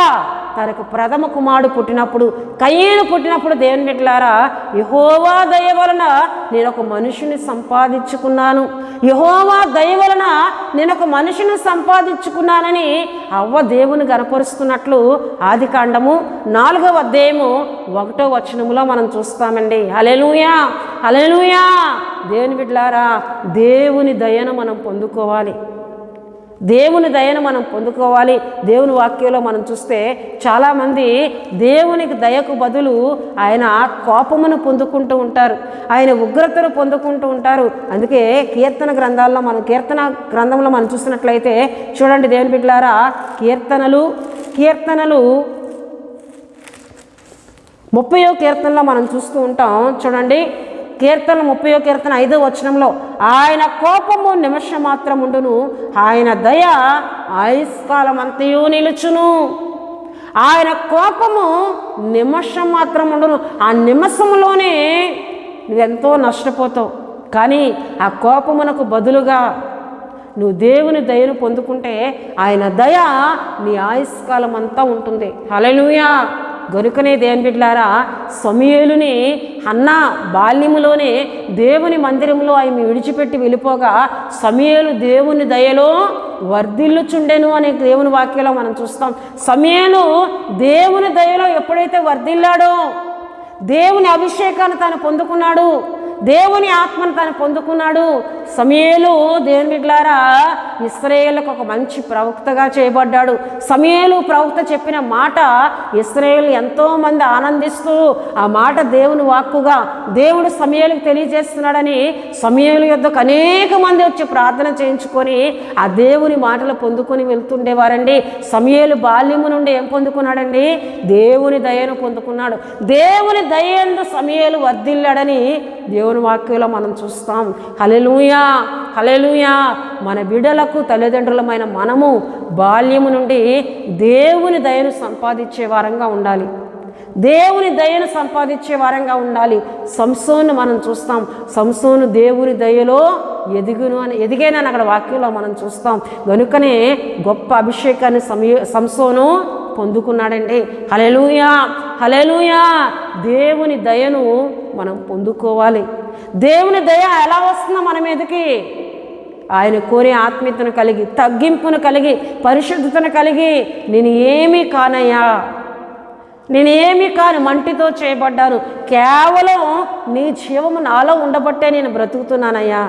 తనకు ప్రథమ కుమారుడు పుట్టినప్పుడు, కయ్యేను పుట్టినప్పుడు దేవుని బిడ్డలారా, యెహోవా దయ వలన నేను ఒక మనిషిని సంపాదించుకున్నాను, యెహోవా దయ వలన నేను ఒక మనిషిని సంపాదించుకున్నానని అవ్వ దేవుని గనపరుస్తున్నట్లు ఆది కాండము 4వ అధ్యాయము 1వ వచనములో మనం చూస్తామండి. హల్లెలూయా, హల్లెలూయా. దేవుని బిడ్డలారా, దేవుని దయను మనం పొందుకోవాలి, దేవుని దయను మనం పొందుకోవాలి. దేవుని వాక్యంలో మనం చూస్తే చాలామంది దేవునికి దయకు బదులు ఆయన కోపమును పొందుకుంటూ ఉంటారు, ఆయన ఉగ్రతను పొందుకుంటూ ఉంటారు. అందుకే కీర్తన గ్రంథంలో మనం చూసినట్లయితే చూడండి దేవుని బిడ్డలారా, కీర్తనలు 30వ కీర్తనలో మనం చూస్తూ ఉంటాం. చూడండి, కీర్తన 30వ కీర్తన 5వ వచనంలో, ఆయన కోపము నిమిషం మాత్రం ఉండును, ఆయన దయ ఆయుష్కాలం అంతయు నిలుచును. ఆయన కోపము నిమిషం మాత్రం ఉండును. ఆ నిమిషంలోనే నువ్వెంతో నష్టపోతావు. కానీ ఆ కోపమునకు బదులుగా నువ్వు దేవుని దయను పొందుకుంటే ఆయన దయ నీ ఆయుష్కాలం అంతా ఉంటుంది. హల్లెలూయా, గనుకనే దేవుని బిడ్డలారా, సమూయేలుని హన్నా బాల్యములోనే దేవుని మందిరంలో ఆయన విడిచిపెట్టి వెళ్ళిపోగా సమూయేలు దేవుని దయలో వర్ధిల్లుచుండెను అనే దేవుని వాక్యంలో మనం చూస్తాం. సమూయేలు దేవుని దయలో ఎప్పుడైతే వర్ధిల్లాడో, దేవుని అభిషేకాన్ని తాను పొందుకున్నాడు, దేవుని ఆత్మను తాను పొందుకున్నాడు. సమూయేలు దేవుని బిడ్డలారా ఇశ్రాయేలుకు ఒక మంచి ప్రవక్తగా చేయబడ్డాడు. సమూయేలు ప్రవక్త చెప్పిన మాట ఇశ్రాయేలు ఎంతోమంది ఆనందిస్తూ ఆ మాట దేవుని వాక్కుగా దేవుడు సమూయేలుకు తెలియజేస్తున్నాడని సమూయేలు యొద్దకు అనేక మంది వచ్చి ప్రార్థన చేయించుకొని ఆ దేవుని మాటలు పొందుకొని వెళ్తుండేవారండి. సమూయేలు బాల్యము నుండి ఏం పొందుకున్నాడండి? దేవుని దయను పొందుకున్నాడు. దేవుని దయందు సమూయేలు వర్ధిల్లాడని దేవుని వాక్యంలో మనం చూస్తాం. హల్లెలూయా, హల్లెలూయా. మన బిడ్డలకు తల్లిదండ్రులమైన మనము బాల్యము నుండి దేవుని దయను సంపాదించే వారంగా ఉండాలి. దేవుని దయను సంపాదించే వారంగా ఉండాలి. సంసోను మనం చూస్తాం. సంసోను దేవుని దయలో ఎదిగేనని అక్కడ వాక్యంలో మనం చూస్తాం. కనుకనే గొప్ప అభిషేకాన్ని సంసోను పొందుకున్నాడండి. హల్లెలూయా, హల్లెలూయా. దేవుని దయను మనం పొందుకోవాలి. దేవుని దయ ఎలా వస్తుందో మన మీదకి? ఆయన కోరే ఆత్మీయతను కలిగి, తగ్గింపును కలిగి, పరిశుద్ధతను కలిగి, నేను ఏమీ కానయ్యా, నేను ఏమీ కాను, మంటితో చేయబడ్డాను, కేవలం నీ జీవము నాలో ఉండబట్టే నేను బ్రతుకుతున్నానయ్యా,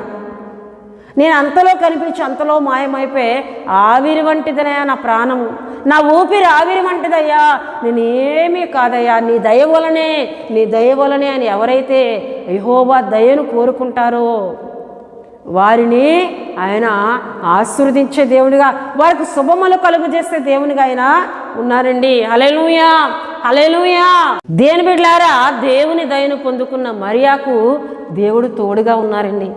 నేను అంతలో కనిపించి అంతలో మాయమైపోయి ఆవిరి వంటిదనయ్యా నా ప్రాణము, నా ఊపిరి ఆవిరి వంటిదయ్యా, నేను ఏమీ కాదయ్యా, నీ దయ వలనే, నీ దయ వలనే అని ఎవరైతే యెహోవా దయను కోరుకుంటారో వారిని ఆయన ఆశీర్వదించే దేవుడిగా, వారికి శుభములు కలుగు చేసే దేవునిగా ఆయన ఉన్నారండి. హల్లెలూయా, హల్లెలూయా. దేవుని బిడ్డలారా, దేవుని దయను పొందుకున్న మరియాకు దేవుడు తోడుగా ఉన్నారండి.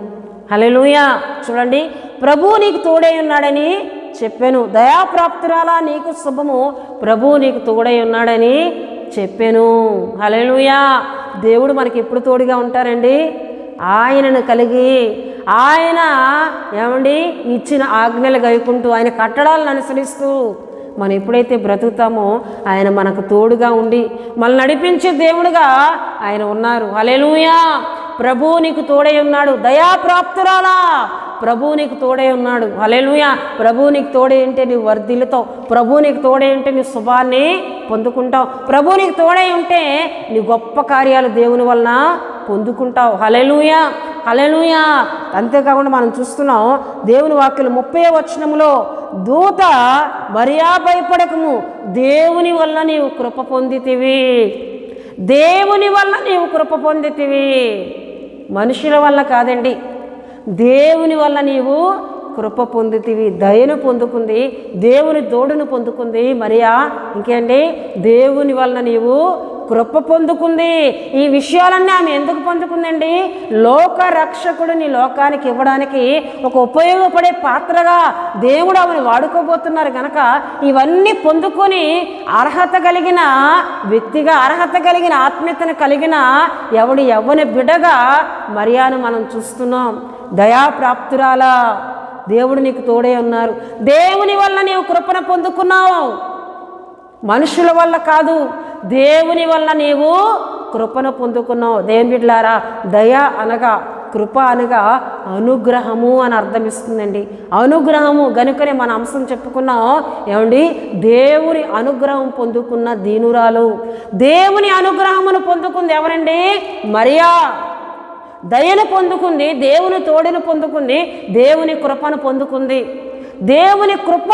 హల్లెలూయా. చూడండి, ప్రభువు నీకు తోడై ఉన్నాడని చెప్పాను, దయాప్రాప్తురాలా నీకు శుభము, ప్రభువు నీకు తోడై ఉన్నాడని చెప్పాను. హల్లెలూయా. దేవుడు మనకి ఎప్పుడు తోడుగా ఉంటారండి? ఆయనను కలిగి, ఆయన ఏమండి ఇచ్చిన ఆజ్ఞలు గైకుంటూ, ఆయన కట్టడాలను అనుసరిస్తూ మనం ఎప్పుడైతే బ్రతుకుతామో ఆయన మనకు తోడుగా ఉండి మనల్ని నడిపించే దేవుడుగా ఆయన ఉన్నారు. హల్లెలూయా. ప్రభువు నీకు తోడై ఉన్నాడు, దయాప్రాప్తురాలా ప్రభువు నీకు తోడై ఉన్నాడు. హల్లెలూయా. ప్రభువు నీకు తోడై ఉంటే నీవు వర్ధిల్లుతావు, ప్రభువు నీకు తోడై ఉంటే నీ శుభాన్ని పొందుకుంటావు, ప్రభువు నీకు తోడై ఉంటే నీ గొప్ప కార్యాలు దేవుని వలన పొందుకుంటావు. హల్లెలూయా, హల్లెలూయా. అంతేకాకుండా మనం చూస్తున్నాం దేవుని వాక్యం 30వ వచనములో, దూత మరియా భయపడకము, దేవుని వల్ల నీవు కృప పొందితివి, దేవుని వల్ల నీవు కృప పొందితివి, మనుషుల వల్ల కాదండి, దేవుని వల్ల నీవు కృప పొందితివి. దయను పొందుకుంది, దేవుని తోడును పొందుకుంది మరియా. ఇంకేంటి? దేవుని వల్ల నీవు కృప పొందుకుంది. ఈ విషయాలన్నీ ఆమె ఎందుకు పొందుకుందండి? లోక రక్షకుడిని లోకానికి ఇవ్వడానికి ఒక ఉపయోగపడే పాత్రగా దేవుడు ఆమెను వాడుకోబోతున్నారు కనుక ఇవన్నీ పొందుకొని అర్హత కలిగిన వ్యక్తిగా, అర్హత కలిగిన ఆత్మీయతను కలిగిన యవ్వని బిడ్డగా మరియాను మనం చూస్తున్నాం. దయాప్రాప్తురాలా, దేవుడు నీకు తోడే ఉన్నారు. దేవుని వల్ల నీవు కృపను పొందుకున్నావు, మనుషుల వల్ల కాదు, దేవుని వల్ల నీవు కృపను పొందుకున్నావు. దేవుని బిడ్డలారా, దయ అనగా, కృప అనగా అనుగ్రహము అని అర్థం ఇస్తుందండి. అనుగ్రహము గనుకనే మన అంశం చెప్పుకున్నాం. ఏమండి? దేవుని అనుగ్రహం పొందుకున్న దీనురాలు. దేవుని అనుగ్రహమును పొందుకుంది ఎవరండి? మరియా. దయను పొందుకుంది, దేవుని తోడును పొందుకుంది, దేవుని కృపను పొందుకుంది. దేవుని కృప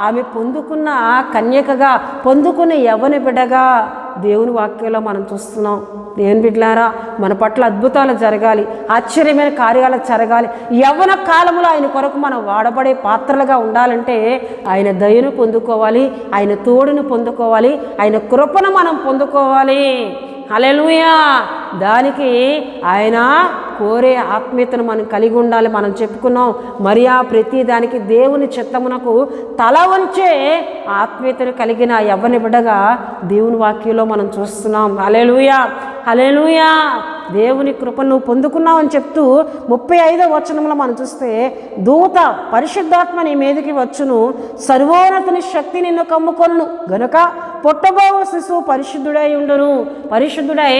ఆమె పొందుకున్న కన్యకగా, పొందుకున్న యవ్వని బిడ్డగా దేవుని వాక్యంలో మనం చూస్తున్నాం. దేవుని బిడ్డలారా, మన పట్ల అద్భుతాలు జరగాలి, ఆశ్చర్యమైన కార్యాలు జరగాలి. యవ్వన కాలంలో ఆయన కొరకు మనం వాడబడే పాత్రలుగా ఉండాలంటే ఆయన దయను పొందుకోవాలి, ఆయన తోడును పొందుకోవాలి, ఆయన కృపను మనం పొందుకోవాలి. హల్లెలూయా. దానికి ఆయన కోరే ఆత్మీయతను మనం కలిగి ఉండాలి. మనం చెప్పుకున్నాం, మరియా ప్రతి దానికి దేవుని చిత్తమునకు తల వంచే ఆత్మీయతను కలిగిన యవ్వని బిడ్డగా దేవుని వాక్యంలో మనం చూస్తున్నాం. హల్లెలూయా, హల్లెలూయా. దేవుని కృపను పొందుకున్నావు అని చెప్తూ 35వ వచనంలో మనం చూస్తే, దూత పరిశుద్ధాత్మ నీ మీదకి వచ్చును, సర్వోన్నతుని శక్తి నిన్ను కమ్ముకొనును గనుక పుట్టబోవు శిశువు పరిశుద్ధుడై ఉండును, పరిశుద్ధుడై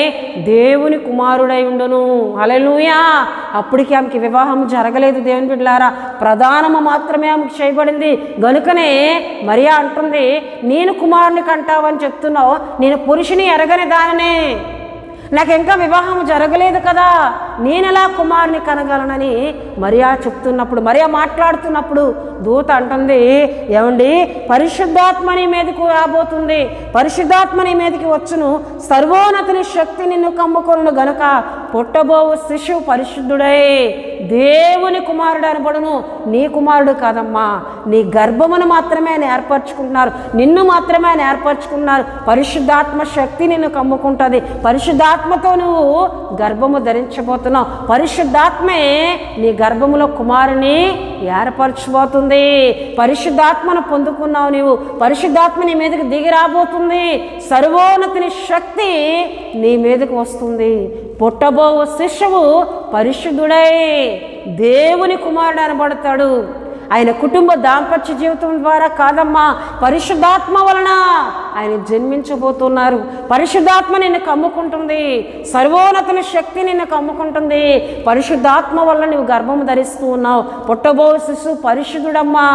దేవుని కుమారుడై ఉండును. హల్లెలూయా. అప్పటికి ఆమెకి వివాహం జరగలేదు దేవుని బిడ్డలారా, ప్రధానము మాత్రమే ఆమెకు చేయబడింది. గనుకనే మరియా అంటుంది, నేను కుమారుని కంటావని చెప్తున్నావు, నేను పురుషుని ఎరగని దాననే, నాకు ఇంకా వివాహం జరగలేదు కదా, నేనెలా కుమారుని కనగలనని మరియా చెప్తున్నప్పుడు, మరియా మాట్లాడుతున్నప్పుడు దూత అంటుంది, ఏమండి, పరిశుద్ధాత్మ నీ మీదకు రాబోతుంది, పరిశుద్ధాత్మ నీ మీదకి వచ్చును, సర్వోన్నతుని శక్తి నిన్ను కమ్ముకొను గనుక పుట్టబోవు శిశువు పరిశుద్ధుడై దేవుని కుమారుడు అనబడును. నీ కుమారుడు కాదమ్మా, నీ గర్భమును మాత్రమే ఆయన ఏర్పరచుకుంటున్నారు, నిన్ను మాత్రమే ఆయన ఏర్పరచుకున్నారు. పరిశుద్ధాత్మ శక్తి నిన్ను కమ్ముకుంటుంది, పరిశుద్ధాత్మతో నువ్వు గర్భము ధరించబోతున్నావు, పరిశుద్ధాత్మే నీ గర్భములో కుమారుని ఏర్పరచబోతుంది. పరిశుద్ధాత్మను పొందుకున్నావు నీవు, పరిశుద్ధాత్మ నీ మీదకి దిగి రాబోతుంది, సర్వోన్నతిని శక్తి నీ మీదకి వస్తుంది. పుట్టబోవు శిశువు పరిశుద్ధుడై దేవుని కుమారుడు అనబడతాడు. ఆయన కుటుంబ దాంపత్య జీవితం ద్వారా కాదమ్మా, పరిశుద్ధాత్మ వలన ఆయన జన్మించబోతున్నారు. పరిశుద్ధాత్మ నిన్ను కమ్ముకుంటుంది, సర్వోన్నతుని శక్తి నిన్ను కమ్ముకుంటుంది. పరిశుద్ధాత్మ వల్ల నువ్వు గర్భము ధరిస్తూ ఉన్నావు. పుట్టబో శిశువు పరిశుద్ధుడమ్మా,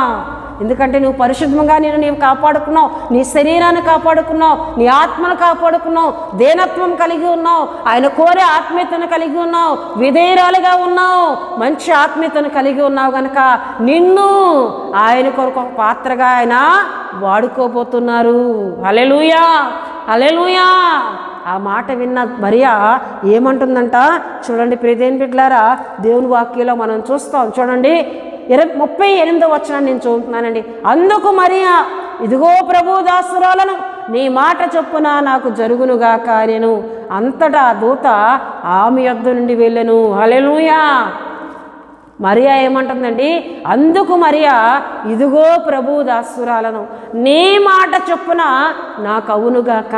ఎందుకంటే నువ్వు పరిశుద్ధంగా నీవు కాపాడుకున్నావు, నీ శరీరాన్ని కాపాడుకున్నావు, నీ ఆత్మను కాపాడుకున్నావు, దేనత్వం కలిగి ఉన్నావు, ఆయన కోరే ఆత్మీయతను కలిగి ఉన్నావు, విధేయురాలుగా ఉన్నావు, మంచి ఆత్మీయతను కలిగి ఉన్నావు కనుక నిన్ను ఆయన కొరకు ఒక పాత్రగా ఆయన వాడుకోబోతున్నారు. హల్లెలూయా, హల్లెలూయా. ఆ మాట విన్న మరియా ఏమంటుందంట చూడండి ప్రియదేని బిడ్డలారా, దేవుని వాక్యంలో మనం చూస్తాం. చూడండి 38వ వచనాన్ని నేను చదువుతున్నానండి. అందుకు మరియా, ఇదిగో ప్రభు దాసురాలను, నీ మాట చొప్పున నాకు జరుగునుగాక నేను. అంతటా దూత ఆమె యొద్ద నుండి వెళ్ళెను. హల్లెలూయా. మరియా ఏమంటుందండి, అందుకు మరియా, ఇదిగో ప్రభు దాసురాలను, నీ మాట చొప్పున నాకు అవునుగాక.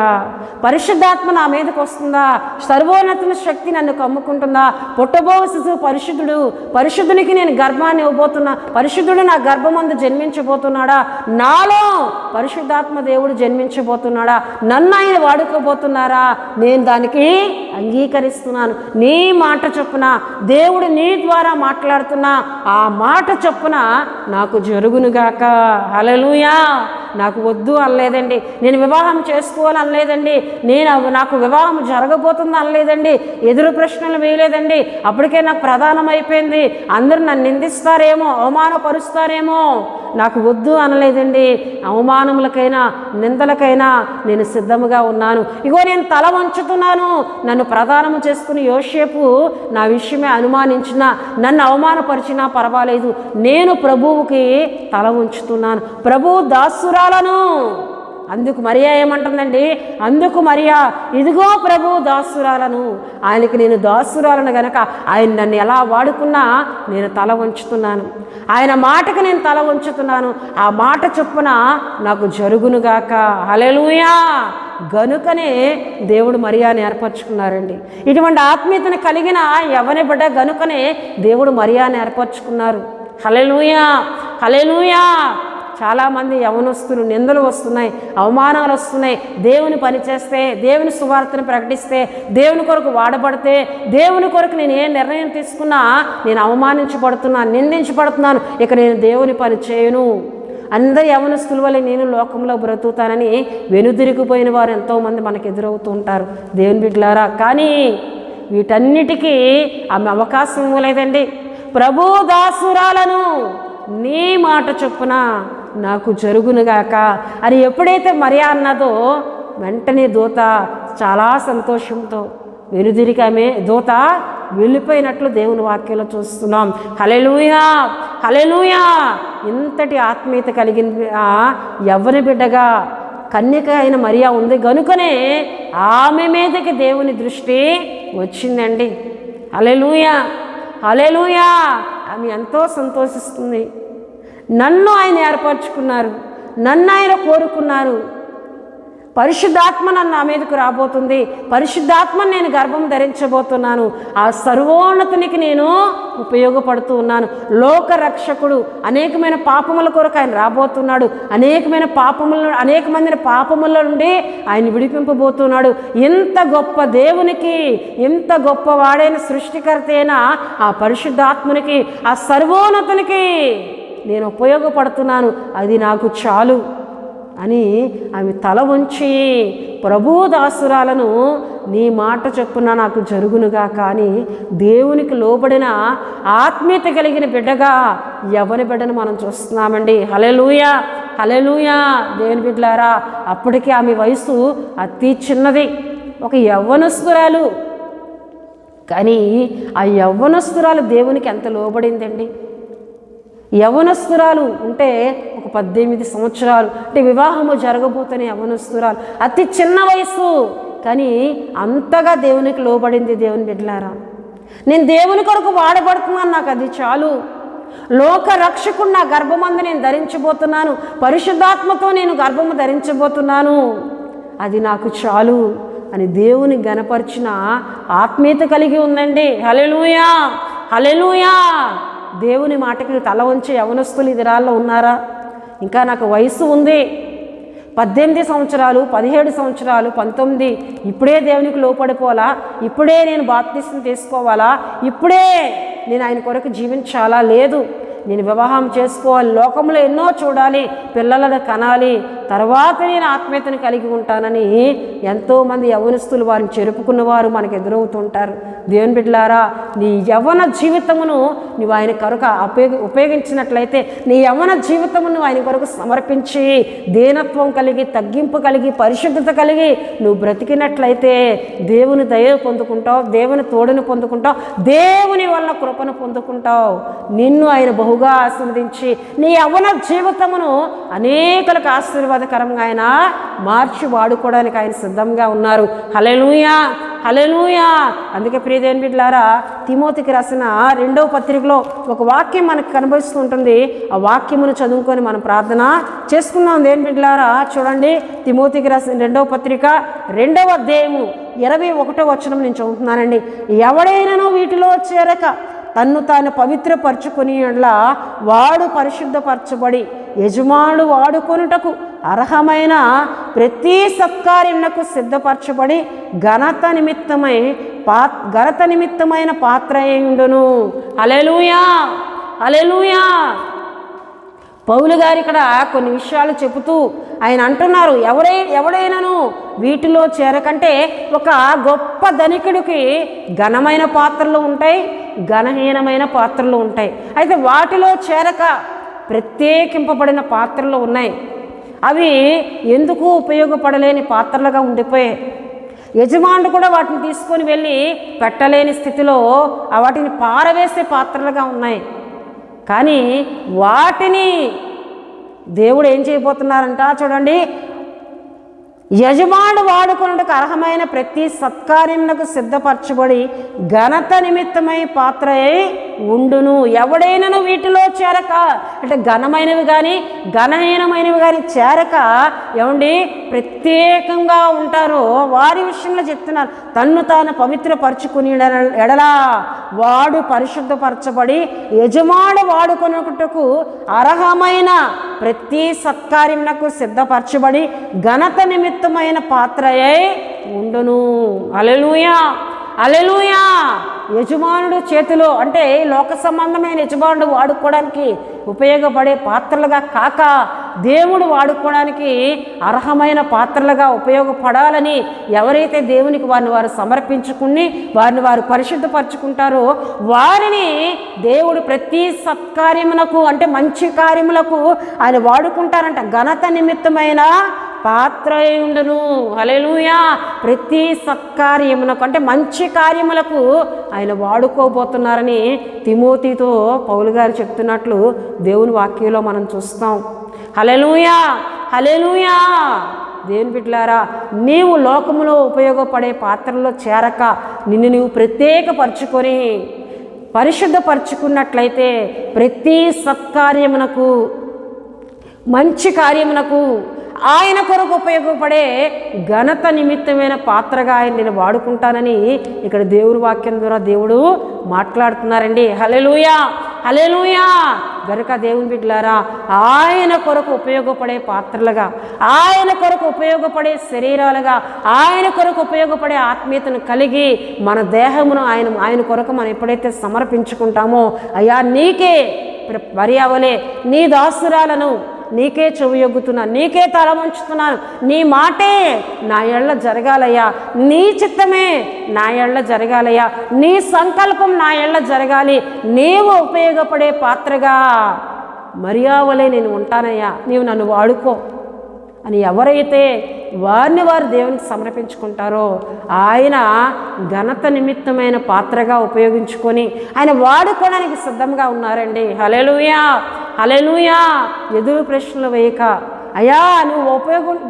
పరిశుద్ధాత్మ నా మీదకి వస్తుందా, సర్వోన్నతుని శక్తి నన్ను కమ్ముకుంటుందా, పుట్టబో శిశువు పరిశుద్ధుడు, పరిశుద్ధునికి నేను గర్భాన్ని ఇవ్వబోతున్నా, పరిశుద్ధుడు నా గర్భమందు జన్మించబోతున్నాడా, నాలో పరిశుద్ధాత్మ దేవుడు జన్మించబోతున్నాడా, నన్ను ఆయన వాడుకోబోతున్నారా, నేను దానికి అంగీకరిస్తున్నాను. నీ మాట చొప్పున దేవుడు నీ ద్వారా మాట్లాడుతున్నా, ఆ మాట చొప్పున నాకు జరుగునుగాక. హల్లెలూయా. నాకు వద్దు అనలేదండి, నేను వివాహం చేసుకోవాలని అనలేదండి, నాకు వివాహం జరగబోతుంది అనలేదండి, ఎదురు ప్రశ్నలు వేయలేదండి. అప్పటికే నాకు ప్రధానం అయిపోయింది, అందరూ నన్ను నిందిస్తారేమో, అవమానపరుస్తారేమో, నాకు వద్దు అనలేదండి. అవమానములకైనా నిందలకైనా నేను సిద్ధముగా ఉన్నాను. ఇగో నేను తల వంచుతున్నాను. నన్ను ప్రధానము చేసుకుని యోసేపు నా విషయమే అనుమానించినా, నన్ను అవమానపరిచినా పర్వాలేదు, నేను ప్రభువుకి తల ఉంచుతున్నాను, ప్రభు దాసురాలను. అందుకు మరియా ఏమంటుందండి, అందుకు మరియా, ఇదిగో ప్రభు దాసురాలను, ఆయనకి నేను దాసురాలను గనక ఆయన నన్ను ఎలా వాడుకున్నా నేను తల వంచుతున్నాను, ఆయన మాటకు నేను తల వంచుతున్నాను, ఆ మాట చొప్పున నాకు జరుగునుగాక. హల్లెలూయా. గనుకనే దేవుడు మరియాని ఏర్పరచుకున్నారండి. ఇటువంటి ఆత్మీయతను కలిగిన యవ్వని బిడ్డ గనుకనే దేవుడు మరియాని ఏర్పరచుకున్నారు. హల్లెలూయా, హల్లెలూయా. చాలామంది యవనస్తులు నిందలు వస్తున్నాయి, అవమానాలు వస్తున్నాయి. దేవుని పని చేస్తే, దేవుని సువార్తను ప్రకటిస్తే, దేవుని కొరకు వాడబడితే, దేవుని కొరకు నేను ఏ నిర్ణయం తీసుకున్నా నేను అవమానించబడుతున్నాను, నిందించబడుతున్నాను, ఇక నేను దేవుని పని చేయను, అందరి యవనస్తుల వల్ల నేను లోకంలో బ్రతుకుతానని వెనుదిరిగిపోయిన వారు ఎంతోమంది మనకు ఎదురవుతూ ఉంటారు దేవుని బిడ్డలారా. కానీ వీటన్నిటికీ ఆమె అవకాశం ఇవ్వలేదండి. ప్రభు దాసురాలను, నీ మాట చొప్పున నాకు జరుగునుగాక అని ఎప్పుడైతే మరియా అన్నదో వెంటనే దూత చాలా సంతోషంతో వెనుదిరిగి ఆమె దూత వెళ్ళిపోయినట్లు దేవుని వాక్యంలో చూస్తున్నాం. హల్లెలూయా, హల్లెలూయా. ఇంతటి ఆత్మీయత కలిగిన యవ్వని బిడ్డగా కన్యక అయిన మరియా ఉంది గనుకనే ఆమె మీదకి దేవుని దృష్టి వచ్చిందండి. హల్లెలూయా, హల్లెలూయా. ఆమె ఎంతో సంతోషిస్తుంది. నన్ను ఆయన ఏర్పరచుకున్నారు, నన్ను ఆయన కోరుకున్నారు, పరిశుద్ధాత్మ నా మీదకు రాబోతుంది, పరిశుద్ధాత్మను నేను గర్భం ధరించబోతున్నాను, ఆ సర్వోన్నతునికి నేను ఉపయోగపడుతూ ఉన్నాను. లోక రక్షకుడు, అనేకమైన పాపముల కొరకు ఆయన రాబోతున్నాడు, అనేక మందిని పాపముల నుండి ఆయన విడిపింపబోతున్నాడు. ఎంత గొప్ప దేవునికి, ఎంత గొప్ప వాడైన సృష్టికర్త అయిన ఆ పరిశుద్ధాత్మనికి, ఆ సర్వోన్నతునికి నేను ఉపయోగపడుతున్నాను, అది నాకు చాలు అని ఆమె తల వంచి, ప్రభు దాసురాలను నీ మాట చొప్పున నాకు జరుగునుగా. కానీ దేవునికి లోబడిన ఆత్మీయత కలిగిన బిడ్డగా ఎవరి బిడ్డను మనం చూస్తున్నామండి. హల్లెలూయా, హల్లెలూయా. దేవుని బిడ్డలారా, అప్పటికే ఆమె వయసు అతి చిన్నది, ఒక యవ్వనస్తురాలు. కానీ ఆ యవ్వనస్తురాలు దేవునికి ఎంత లోబడిందండి. యవ్వనస్తురాలు ఉంటే ఒక 18 సంవత్సరాలు, అంటే వివాహము జరగబోతున్న యవ్వనస్తురాలు, అతి చిన్న వయసు, కానీ అంతగా దేవునికి లోబడింది. దేవుని బిడ్డలారా, నేను దేవుని కొరకు వాడబడుతున్నాను, నాకు అది చాలు. లోక రక్షకుడు నా గర్భమందు నేను ధరించబోతున్నాను, పరిశుద్ధాత్మతో నేను గర్భము ధరించబోతున్నాను, అది నాకు చాలు అని దేవుని గణపరిచిన ఆత్మీయత కలిగి ఉందండి. హల్లెలూయా, హల్లెలూయా. దేవుని మాటకి తల వంచే యవనస్తులు ఈ దినాల్లో ఉన్నారా? ఇంకా నాకు వయసు ఉంది, 18 సంవత్సరాలు, 17 సంవత్సరాలు, 19, ఇప్పుడే దేవునికి లోపడిపోవాలా, ఇప్పుడే నేను బాప్తిసం తీసుకోవాలా, ఇప్పుడే నేను ఆయన కొరకు జీవించాలా? లేదు, నేను వివాహం చేసుకోవాలి, లోకంలో ఎన్నో చూడాలి, పిల్లలను కనాలి, తర్వాత నేను ఆత్మీయతను కలిగి ఉంటానని ఎంతోమంది యవ్వనస్తులు వారిని చెరుపుకున్నవారు మనకు ఎదురవుతుంటారు. దేవుని బిడ్డలారా, నీ యవ్వన జీవితమును నువ్వు ఆయన కొరకు ఉపయోగించినట్లయితే, నీ యవ్వన జీవితమును ఆయన కొరకు సమర్పించి దీనత్వం కలిగి, తగ్గింపు కలిగి, పరిశుద్ధత కలిగి నువ్వు బ్రతికినట్లయితే దేవుని దయ పొందుకుంటావు, దేవుని తోడును పొందుకుంటావు, దేవుని వల్ల కృపను పొందుకుంటావు. నిన్ను ఆయన బహుగా ఆశీర్వదించి నీ యవ్వన జీవితమును అనేకులకు ఆశీర్వాదకరంగా ఆయన మార్చి వాడుకోవడానికి ఆయన సిద్ధంగా ఉన్నారు. హల్లెలూయా, హల్లెలూయా. అందుకే ప్రియ దేవుని బిడ్డలారా, తిమోతికి రాసిన 2వ పత్రికలో ఒక వాక్యం మనకు కనిపిస్తుంటుంది. ఆ వాక్యమును చదువుకొని మనం ప్రార్థన చేసుకున్నాం. దేవుని బిడ్డలారా, చూడండి, తిమోతికి రాసిన 2వ పత్రిక 2వ అధ్యాయము 21వ వచనం నేను చదువుతున్నానండి. ఎవడైనానో వీటిలో చేరక తన్ను తాను పవిత్రపరచుకుని వాడు పరిశుద్ధపరచబడి యజమానుడు వాడుకొనుటకు అర్హమైన ప్రతి సత్కార్యమునకు సిద్ధపరచబడి ఘనత నిమిత్తమైన పాత్ర అయ్యుండును. హల్లెలూయా, హల్లెలూయా. పౌలు గారు ఇక్కడ కొన్ని విషయాలు చెబుతూ ఆయన అంటున్నారు, ఎవడైనాను వీటిలో చేరకంటే, ఒక గొప్ప ధనికుడికి ఘనమైన పాత్రలు ఉంటాయి, ఘనహీనమైన పాత్రలు ఉంటాయి. అయితే వాటిలో చేరక ప్రత్యేకింపబడిన పాత్రలు ఉన్నాయి. అవి ఎందుకు ఉపయోగపడలేని పాత్రలుగా ఉండిపోయాయి. యజమానుడు కూడా వాటిని తీసుకొని వెళ్ళి పెట్టలేని స్థితిలో వాటిని పారవేసే పాత్రలుగా ఉన్నాయి. కానీ వాటిని దేవుడు ఏం చేయబోతున్నారంట చూడండి, యజమానుడు వాడుకున్నట్టుకు అర్హమైన ప్రతి సత్కార్యమునకు సిద్ధపరచబడి ఘనత నిమిత్తమై పాత్ర అయి ఉండును. ఎవడైనాను వీటిలో చేరక, అంటే ఘనమైనవి కానీ ఘనహీనమైనవి కానీ చేరక ఏమండి ప్రత్యేకంగా ఉంటారో వారి విషయంలో చెప్తున్నారు. తన్ను తాను పవిత్రపరచుకుని ఎడలా వాడు పరిశుద్ధపరచబడి యజమానుడు వాడుకొనుటకు అర్హమైన ప్రతి సత్కార్యమునకు సిద్ధపరచబడి ఘనత నిమిత్తమైన పాత్రయే ఉండును. హల్లెలూయా, హల్లెలూయా. యజమానుడు చేతిలో, అంటే లోక సంబంధమైన యజమానుడు వాడుకోవడానికి ఉపయోగపడే పాత్రలుగా కాక దేవుడు వాడుకోవడానికి అర్హమైన పాత్రలుగా ఉపయోగపడాలని ఎవరైతే దేవునికి వారిని వారు సమర్పించుకుని వారిని వారు పరిశుద్ధపరచుకుంటారో వారిని దేవుడు ప్రతి సత్కార్యమునకు, అంటే మంచి కార్యములకు ఆయన వాడుకుంటారంట. ఘనత నిమిత్తమైన పాత్ర ఉండును. హల్లెలూయా. ప్రతి సత్కార్యమునకు, అంటే మంచి కార్యములకు ఆయన వాడుకోబోతున్నారని తిమోతితో పౌలు గారు చెప్తున్నట్లు దేవుని వాక్యంలో మనం చూస్తాం. హల్లెలూయా, హల్లెలూయా. దేవుని బిడ్డలారా, నీవు లోకములో ఉపయోగపడే పాత్రలో చేరక నిన్ను నీవు ప్రత్యేకపరచుకొని పరిశుద్ధపరచుకున్నట్లయితే ప్రతి సత్కార్యమునకు, మంచి కార్యమునకు, ఆయన కొరకు ఉపయోగపడే ఘనత నిమిత్తమైన పాత్రగా ఆయన నేను వాడుకుంటానని ఇక్కడ దేవుని వాక్యం ద్వారా దేవుడు మాట్లాడుతున్నారండి. హల్లెలూయా, హల్లెలూయా. గనుక దేవుని బిడ్డలారా, ఆయన కొరకు ఉపయోగపడే పాత్రలుగా, ఆయన కొరకు ఉపయోగపడే శరీరాలుగా, ఆయన కొరకు ఉపయోగపడే ఆత్మీయతను కలిగి మన దేహమును ఆయన కొరకు మనం ఎప్పుడైతే సమర్పించుకుంటామో, అయ్యా నీకే మరియవలే నీ దాసురాలను నీకే చెవియొగ్గుతున్నాను, నీకే తల వంచుతున్నాను, నీ మాటే నా ఎళ్ళ జరగాలయ్యా, నీ చిత్తమే నా ఎళ్ళ జరగాలయ్యా, నీ సంకల్పం నా ఎళ్ళ జరగాలి, నీవు ఉపయోగపడే పాత్రగా మరియావలే నేను ఉంటానయ్యా, నీవు నన్ను వాడుకో అని ఎవరైతే వారిని వారు దేవునికి సమర్పించుకుంటారో ఆయన ఘనత నిమిత్తమైన పాత్రగా ఉపయోగించుకొని ఆయన వాడుకోవడానికి సిద్ధంగా ఉన్నారండి. హల్లెలూయా, హల్లెలూయా. ఎదురు ప్రశ్నలు వేయక, అయ్యా నువ్వు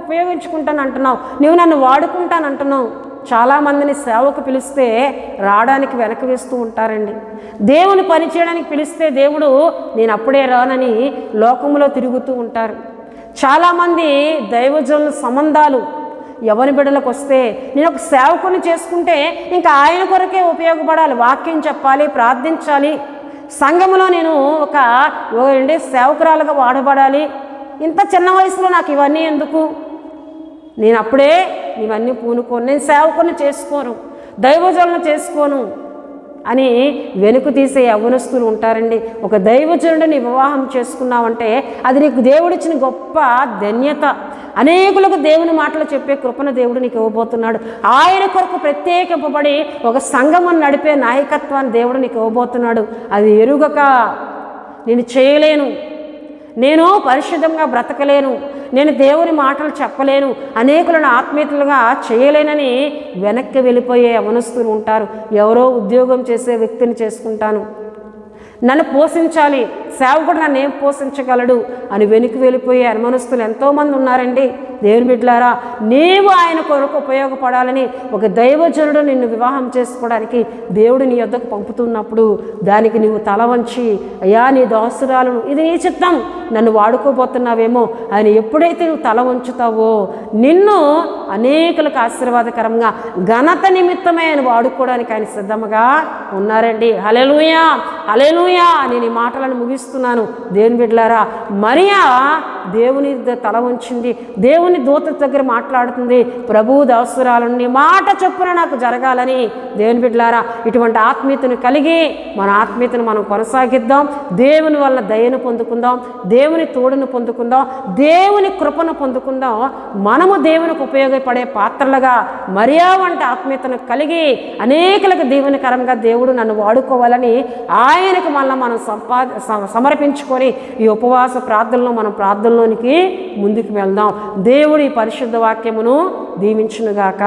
ఉపయోగించుకుంటాను అంటున్నావు, నువ్వు నన్ను వాడుకుంటాను అంటున్నావు. చాలామందిని సేవకు పిలిస్తే రావడానికి వెనక వేస్తూ ఉంటారండి. దేవుని పని చేయడానికి పిలిస్తే దేవుడు నేను అప్పుడే రానని లోకంలో తిరుగుతూ ఉంటారు. చాలామంది దైవజనుల సంబంధాలు ఎవరి బిడ్డలకు వస్తే నేను ఒక సేవకుని చేసుకుంటే ఇంకా ఆయన కొరకే ఉపయోగపడాలి, వాక్యం చెప్పాలి, ప్రార్థించాలి, సంఘములో నేను ఒక సేవకురాలుగా వాడబడాలి, ఇంత చిన్న వయసులో నాకు ఇవన్నీ ఎందుకు, నేను అప్పుడే ఇవన్నీ పూనుకోను, నేను సేవకుని చేసుకోను, దైవజనులను చేసుకోను అని వెనుక తీసే యవ్వనస్తులు ఉంటారండి. ఒక దైవజనుడిని వివాహం చేసుకున్నావంటే అది నీకు దేవుడిచ్చిన గొప్ప ధన్యత. అనేకులకు దేవుని మాటలు చెప్పే కృపను దేవుడు నీకు ఇవ్వబోతున్నాడు. ఆయన కొరకు ప్రత్యేకింపబడి ఒక సంఘమును నడిపే నాయకత్వాన్ని దేవుడు నీకు ఇవ్వబోతున్నాడు. అది ఎరుగక నేను చేయలేను, నేను పరిశుద్ధంగా బ్రతకలేను, నేను దేవుని మాటలు చెప్పలేను, అనేకులను ఆత్మీయతలుగా చేయలేనని వెనక్కి వెళ్ళిపోయే యవనస్తులు ఉంటారు. ఎవరో ఉద్యోగం చేసే వ్యక్తిని చేసుకుంటాను, నన్ను పోషించాలి, సేవకుడు నన్ను ఏం పోషించగలడు అని వెనక్కి వెళ్ళిపోయే అనుమానస్తులు ఎంతోమంది ఉన్నారండి. దేవుని బిడ్డలారా, నీవు ఆయన కొరకు ఉపయోగపడాలని ఒక దైవజనుడు నిన్ను వివాహం చేసుకోవడానికి దేవుడు నీ యొద్దకు పంపుతున్నప్పుడు దానికి నీవు తల వంచి, అయ్యా నీ దాసురాలను, ఇది నీ చిత్తం, నన్ను వాడుకోబోతున్నావేమో అని ఎప్పుడైతే నువ్వు తల వంచుతావో నిన్ను అనేకులకు ఆశీర్వాదకరంగా ఘనత నిమిత్తమే ఆయన వాడుకోవడానికి ఆయన సిద్ధంగా ఉన్నారండి. హల్లెలూయా, హల్లెలూయా. నేను ఈ మాటలను ముగిస్తున్నాను. దేవుని బిడ్డలారా, మరియా దేవుని తల వంచింది, దేవుని దూత దగ్గర మాట్లాడుతుంది, ప్రభు దాసురాలను నీ మాట చొప్పున నాకు జరగాలని. దేవుని బిడ్డలారా, ఇటువంటి ఆత్మీయతను కలిగి మన ఆత్మీయతను మనం కొనసాగిద్దాం. దేవుని వల్ల దయను పొందుకుందాం, దేవుని తోడును పొందుకుందాం, దేవుని కృపను పొందుకుందాం. మనము దేవునికి ఉపయోగపడే పాత్రలుగా మరియా వంటి ఆత్మీయతను కలిగి అనేకులకు దీవెనకరంగా దేవుడు నన్ను వాడుకోవాలని ఆయనకు మళ్ళీ మనం సమర్పించుకొని ఈ ఉపవాస ప్రార్థనలో మనం ప్రార్థనలోనికి ముందుకు వెళ్దాం. దేవుడి పరిశుద్ధ వాక్యమును దీవించునుగాక.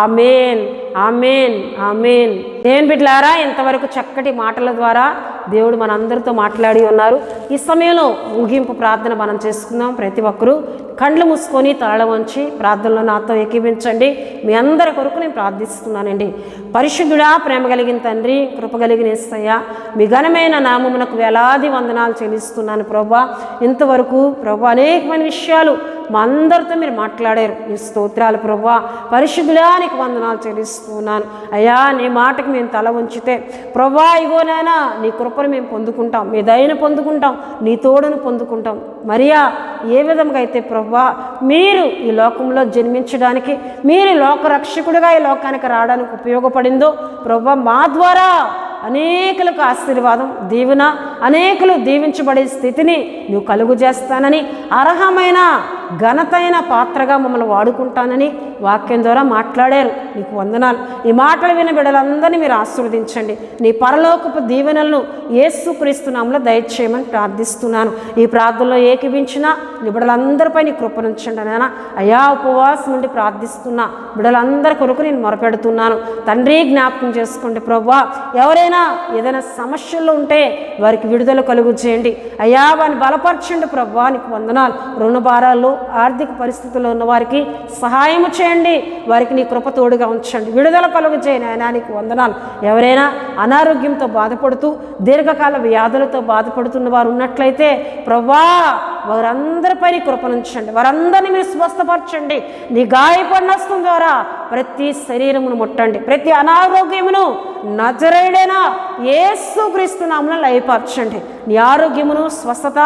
ఆమేన్, ఆమేన్, ఆమేన్. దేవుని బిడ్డలారా, ఇంతవరకు చక్కటి మాటల ద్వారా దేవుడు మనందరితో మాట్లాడి ఉన్నారు. ఈ సమయంలో ముగింపు ప్రార్థన మనం చేసుకుందాం. ప్రతి ఒక్కరూ కండ్లు మూసుకొని తల వంచి ప్రార్థనలో నాతో ఏకీభించండి. మీ అందరి కొరకు నేను ప్రార్థిస్తున్నానండి. పరిశుద్ధుడా, ప్రేమ కలిగిన తండ్రి, కృప కలిగిన యేసయ్య, మీ ఘనమైన నామమునకు వేలాది వందనాలు చెల్లిస్తున్నాను ప్రభా. ఇంతవరకు ప్రభా అనేకమైన విషయాలు మా అందరితో మీరు మాట్లాడారు. ఈ స్తోత్రాలు ప్రభా. పరిశుద్ధుడానికి వందనాలు చెల్లిస్తున్నాను అయ్యా. నీ మాటకు మేము తల ఉంచితే ప్రభా ఇగోనైనా నీ కృపను మేము పొందుకుంటాం, మీ దయను పొందుకుంటాం, నీ తోడును పొందుకుంటాం. మరియా ఏ విధంగా అయితే ప్రభా మీరు ఈ లోకంలో జన్మించడానికి, మీరు లోకరక్షకుడిగా ఈ లోకానికి రావడానికి ఉపయోగపడిందో ప్రభా, మా ద్వారా అనేకులకు ఆశీర్వాదం, దీవెన, అనేకులు దీవించబడే స్థితిని నువ్వు కలుగు చేస్తానని, అర్హమైన ఘనతైన పాత్రగా మమ్మల్ని వాడుకుంటానని వాక్యం ద్వారా మాట్లాడారు. నీకు వందనాలు. ఈ మాటలు విన్న బిడ్డలందరినీ మీరు ఆశీర్వదించండి. నీ పరలోకపు దీవెనలను యేసుక్రీస్తు నామములో దయచేయమని ప్రార్థిస్తున్నాను. ఈ ప్రార్థనలో ఏకీభించిన నీ బిడ్డలందరిపై నీ కృపనుంచండి నాయనా. అయా ఉపవాసం నుండి ప్రార్థిస్తున్నా బిడ్డలందరి కొరకు నేను మొరపెడుతున్నాను. తండ్రి జ్ఞాపకం చేసుకోండి ప్రభా. ఎవరైనా ఏదైనా సమస్యల్లో ఉంటే వారికి విడుదల కలుగు చేయండి అయ్యా. వారిని బలపరచండి ప్రభా. నీకు వందనాలు. రుణ భారాలు, ఆర్థిక పరిస్థితుల్లో ఉన్న వారికి సహాయం చేయండి. వారికి నీ కృప తోడుగా ఉంచండి. విడుదల కలుగు చేయి నాయనా, నీకు వందనాలు. ఎవరైనా అనారోగ్యంతో బాధపడుతూ దీర్ఘకాల వ్యాధులతో బాధపడుతున్న వారు ఉన్నట్లయితే ప్రభువా వారందరిపై నీ కృపనుంచండి. వారందరినీ మీరు స్వస్థపరచండి. నీ గాయపడిన హస్తం ద్వారా ప్రతి శరీరమును ముట్టండి. ప్రతి అనారోగ్యమును నజరేయుడైన యేసుక్రీస్తు నామమున లయపరచండి. నీ ఆరోగ్యమును స్వస్థత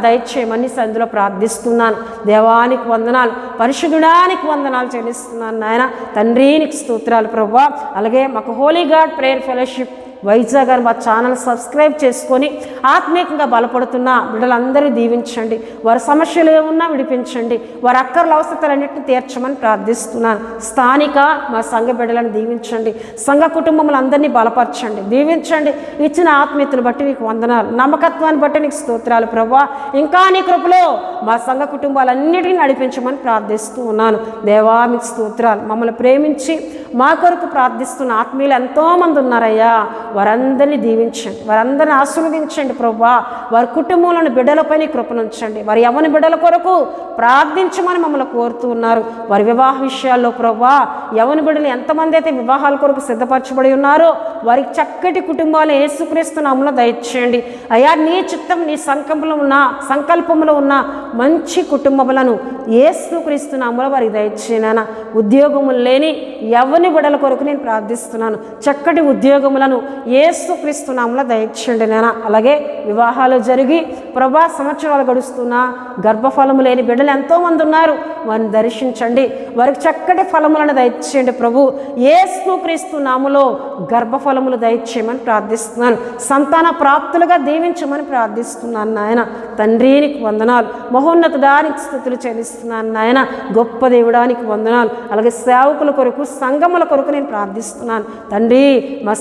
దయచేయమని సందులో ప్రార్థిస్తున్నాను. దేవానికి వందనాలు, పరిశుద్ధుడానికి వందనాలు చెల్లిస్తున్నాను నాయన. తండ్రి నీకు స్తోత్రాలు ప్రభువా. అలాగే మాకు Holi God prayer fellowship Vizag గారు మా ఛానల్ సబ్స్క్రైబ్ చేసుకొని ఆత్మీయంగా బలపడుతున్న బిడ్డలందరినీ దీవించండి. వారి సమస్యలు ఏమున్నా విడిపించండి. వారి అక్కర్ల అవసరాలన్నింటినీ తీర్చమని ప్రార్థిస్తున్నాను. స్థానిక మా సంఘ బిడ్డలను దీవించండి. సంఘ కుటుంబములందరినీ బలపరచండి, దీవించండి. ఇచ్చిన ఆత్మీయతను బట్టి నీకు వందనాలు, నమ్మకత్వాన్ని బట్టి నీకు స్తోత్రాలు ప్రభువా. ఇంకా నీ కృపలో మా సంఘ కుటుంబాలన్నిటినీ నడిపించమని ప్రార్థిస్తూ ఉన్నాను. దేవా మీకు స్తోత్రాలు. మమ్మల్ని ప్రేమించి మా కొరకు ప్రార్థిస్తున్న ఆత్మీయులు ఎంతోమంది ఉన్నారయ్యా. వారందరినీ దీవించండి, వారందరినీ ఆశీర్వదించండి ప్రభువా. వారి కుటుంబంలోని బిడ్డలపై నీ కృపనుంచండి. వారి యవ్వని బిడ్డల కొరకు ప్రార్థించమని మమ్మల్ని కోరుతూ ఉన్నారు. వారి వివాహ విషయాల్లో ప్రభువా, యవ్వని బిడ్డలు ఎంతమంది అయితే వివాహాల కొరకు సిద్ధపరచబడి ఉన్నారో వారికి చక్కటి కుటుంబాలు యేసుక్రీస్తు నామమున దయచేయండి అయ్యా. నీ చిత్తం, నీ సంకల్పంలో ఉన్న మంచి కుటుంబములను యేసుక్రీస్తు నామమున వారికి దయచేయనా. ఉద్యోగములు లేని యవ్వని బిడ్డల కొరకు నేను ప్రార్థిస్తున్నాను. చక్కటి ఉద్యోగములను యేసుక్రీస్తు నామమున దయచేయండి నాయన. అలాగే వివాహాలు జరిగి ప్రభా సంవత్సరాలు గడుస్తున్నా గర్భఫలము లేని బిడ్డలు ఎంతోమంది ఉన్నారు. వారిని దర్శించండి, వారికి చక్కటి ఫలములను దయచేయండి ప్రభు. యేసుక్రీస్తు నామములో గర్భఫలములు దయచేయమని ప్రార్థిస్తున్నాను. సంతాన ప్రాప్తులుగా దీవించమని ప్రార్థిస్తున్నాను నాయన. తండ్రి నీకు వందనాలు, మహోన్నతుడానికి స్తుతులు చెల్లిస్తున్నాను నాయన. గొప్ప దేవుడానికి వందనాలు. అలాగే సేవకుల కొరకు, సంఘముల కొరకు నేను ప్రార్థిస్తున్నాను తండ్రి. మా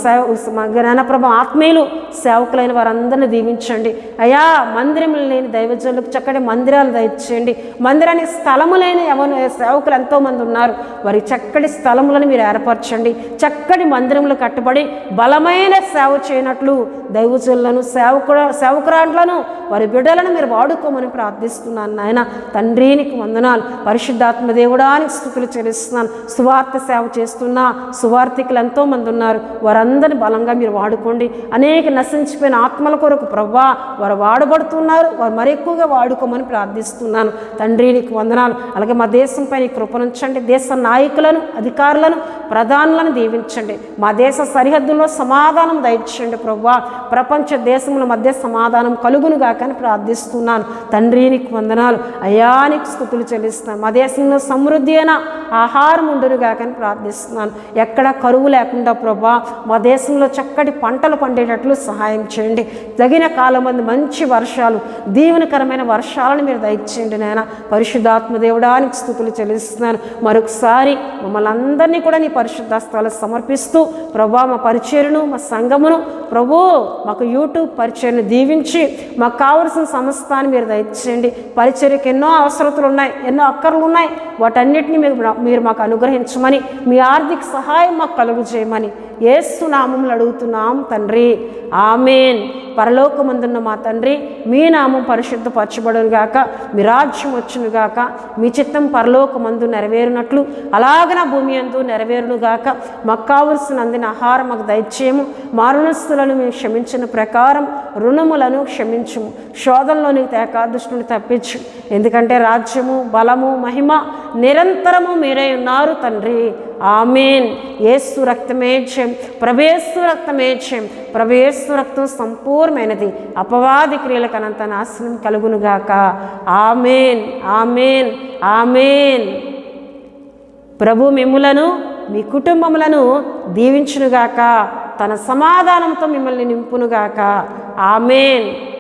జ్ఞానప్రభ ఆత్మీయులు సేవకులైన వారందరినీ దీవించండి అయ్యా. మందిరములు లేని దైవజనులకు చక్కటి మందిరాలు దయచేయండి. మందిరానికి స్థలము లేని సేవకులు ఎంతోమంది ఉన్నారు. వారి చక్కటి స్థలములను మీరు ఏర్పరచండి. చక్కటి మందిరములు కట్టబడి బలమైన సేవ చేయనట్లు దైవజనులను, సేవకురాండ్లను, వారి బిడ్డలను మీరు వాడుకోమని ప్రార్థిస్తున్నాను నాయన. తండ్రి నీకు వందనాలు. పరిశుద్ధాత్మ దేవుడానికి స్తుతులు చెల్లిస్తున్నాను. సువార్త సేవ చేస్తున్న సువార్థికులు ఎంతోమంది ఉన్నారు. వారందరినీ బలంగా మీరు వాడుకోండి. అనేక నశించిపోయిన ఆత్మల కొరకు ప్రభువా వారు వాడబడుతున్నారు. వారు మరి ఎక్కువగా వాడుకోమని ప్రార్థిస్తున్నాను తండ్రి నీకు వందనాలు. అలాగే మా దేశంపై నీ కృపనుంచండి. దేశ నాయకులను, అధికారులను, ప్రధానులను దీవించండి. మా దేశ సరిహద్దుల్లో సమాధానం దయచేయండి ప్రభువా. ప్రపంచ దేశముల మధ్య సమాధానం కలుగునుగా కానీ ప్రార్థిస్తున్నాను తండ్రి నీకు వందనాలు. అయ్యా నీకు స్తుతులు చెల్లిస్తున్నాను. మా దేశంలో సమృద్ధి అయిన ఆహారం ఉండునుగా కానీ ప్రార్థిస్తున్నాను. ఎక్కడ కరువు లేకుండా ప్రభువా మా దేశంలో చక్కటి పంటలు పండేటట్లు సహాయం చేయండి. తగిన కాలం మంది మంచి వర్షాలు, దీవెనకరమైన వర్షాలను మీరు దయచేయండి నాయన. పరిశుద్ధాత్మ దేవుడానికి స్తుతులు చెల్లిస్తున్నాను. మరొకసారి మమ్మల్ని అందరినీ కూడా నీ పరిశుద్ధ స్థలాలు సమర్పిస్తూ ప్రభువా మా పరిచర్యను, మా సంఘమును ప్రభు మాకు యూట్యూబ్ పరిచర్యను దీవించి మాకు కావలసిన సమస్తాన్ని మీరు దయచేయండి. పరిచర్యకు ఎన్నో అవసరతలు ఉన్నాయి, ఎన్నో అక్కర్లు ఉన్నాయి. వాటన్నిటిని మీరు మాకు అనుగ్రహించమని, మీ ఆర్థిక సహాయం మాకు కలుగు చేయమని యేసు నామములో అడుగుతున్నాం తండ్రి. ఆమేన్. పరలోకమందున్న మా తండ్రి, మీ నామం పరిశుద్ధపరచబడును గాక, మీ రాజ్యం వచ్చును గాక, మీ చిత్తం పరలోకమందు నెరవేరునట్లు అలాగన భూమి యందు నెరవేరును గాక. మాకు కావలసిన అందిన ఆహారం మాకు దయచేయము. మా రుణస్థులను మేము క్షమించిన ప్రకారం రుణములను క్షమించుము. శోధనలోనికి తేక దుష్టుని తప్పించు. ఎందుకంటే రాజ్యము, బలము, మహిమ నిరంతరము మీరే ఉన్నారు తండ్రి. ఆమేన్. యేసు రక్తమే జయం, ప్రభేసు రక్తమే జయం. ప్రభేసు రక్తం సంపూర్ణమైనది. అపవాది క్రియలకు అనంత నాశనం కలుగునుగాక. ఆమేన్, ఆమేన్, ఆమేన్. ప్రభు మిమ్ములను, మీ కుటుంబములను దీవించునుగాక. తన సమాధానంతో మిమ్మల్ని నింపునుగాక. ఆమేన్.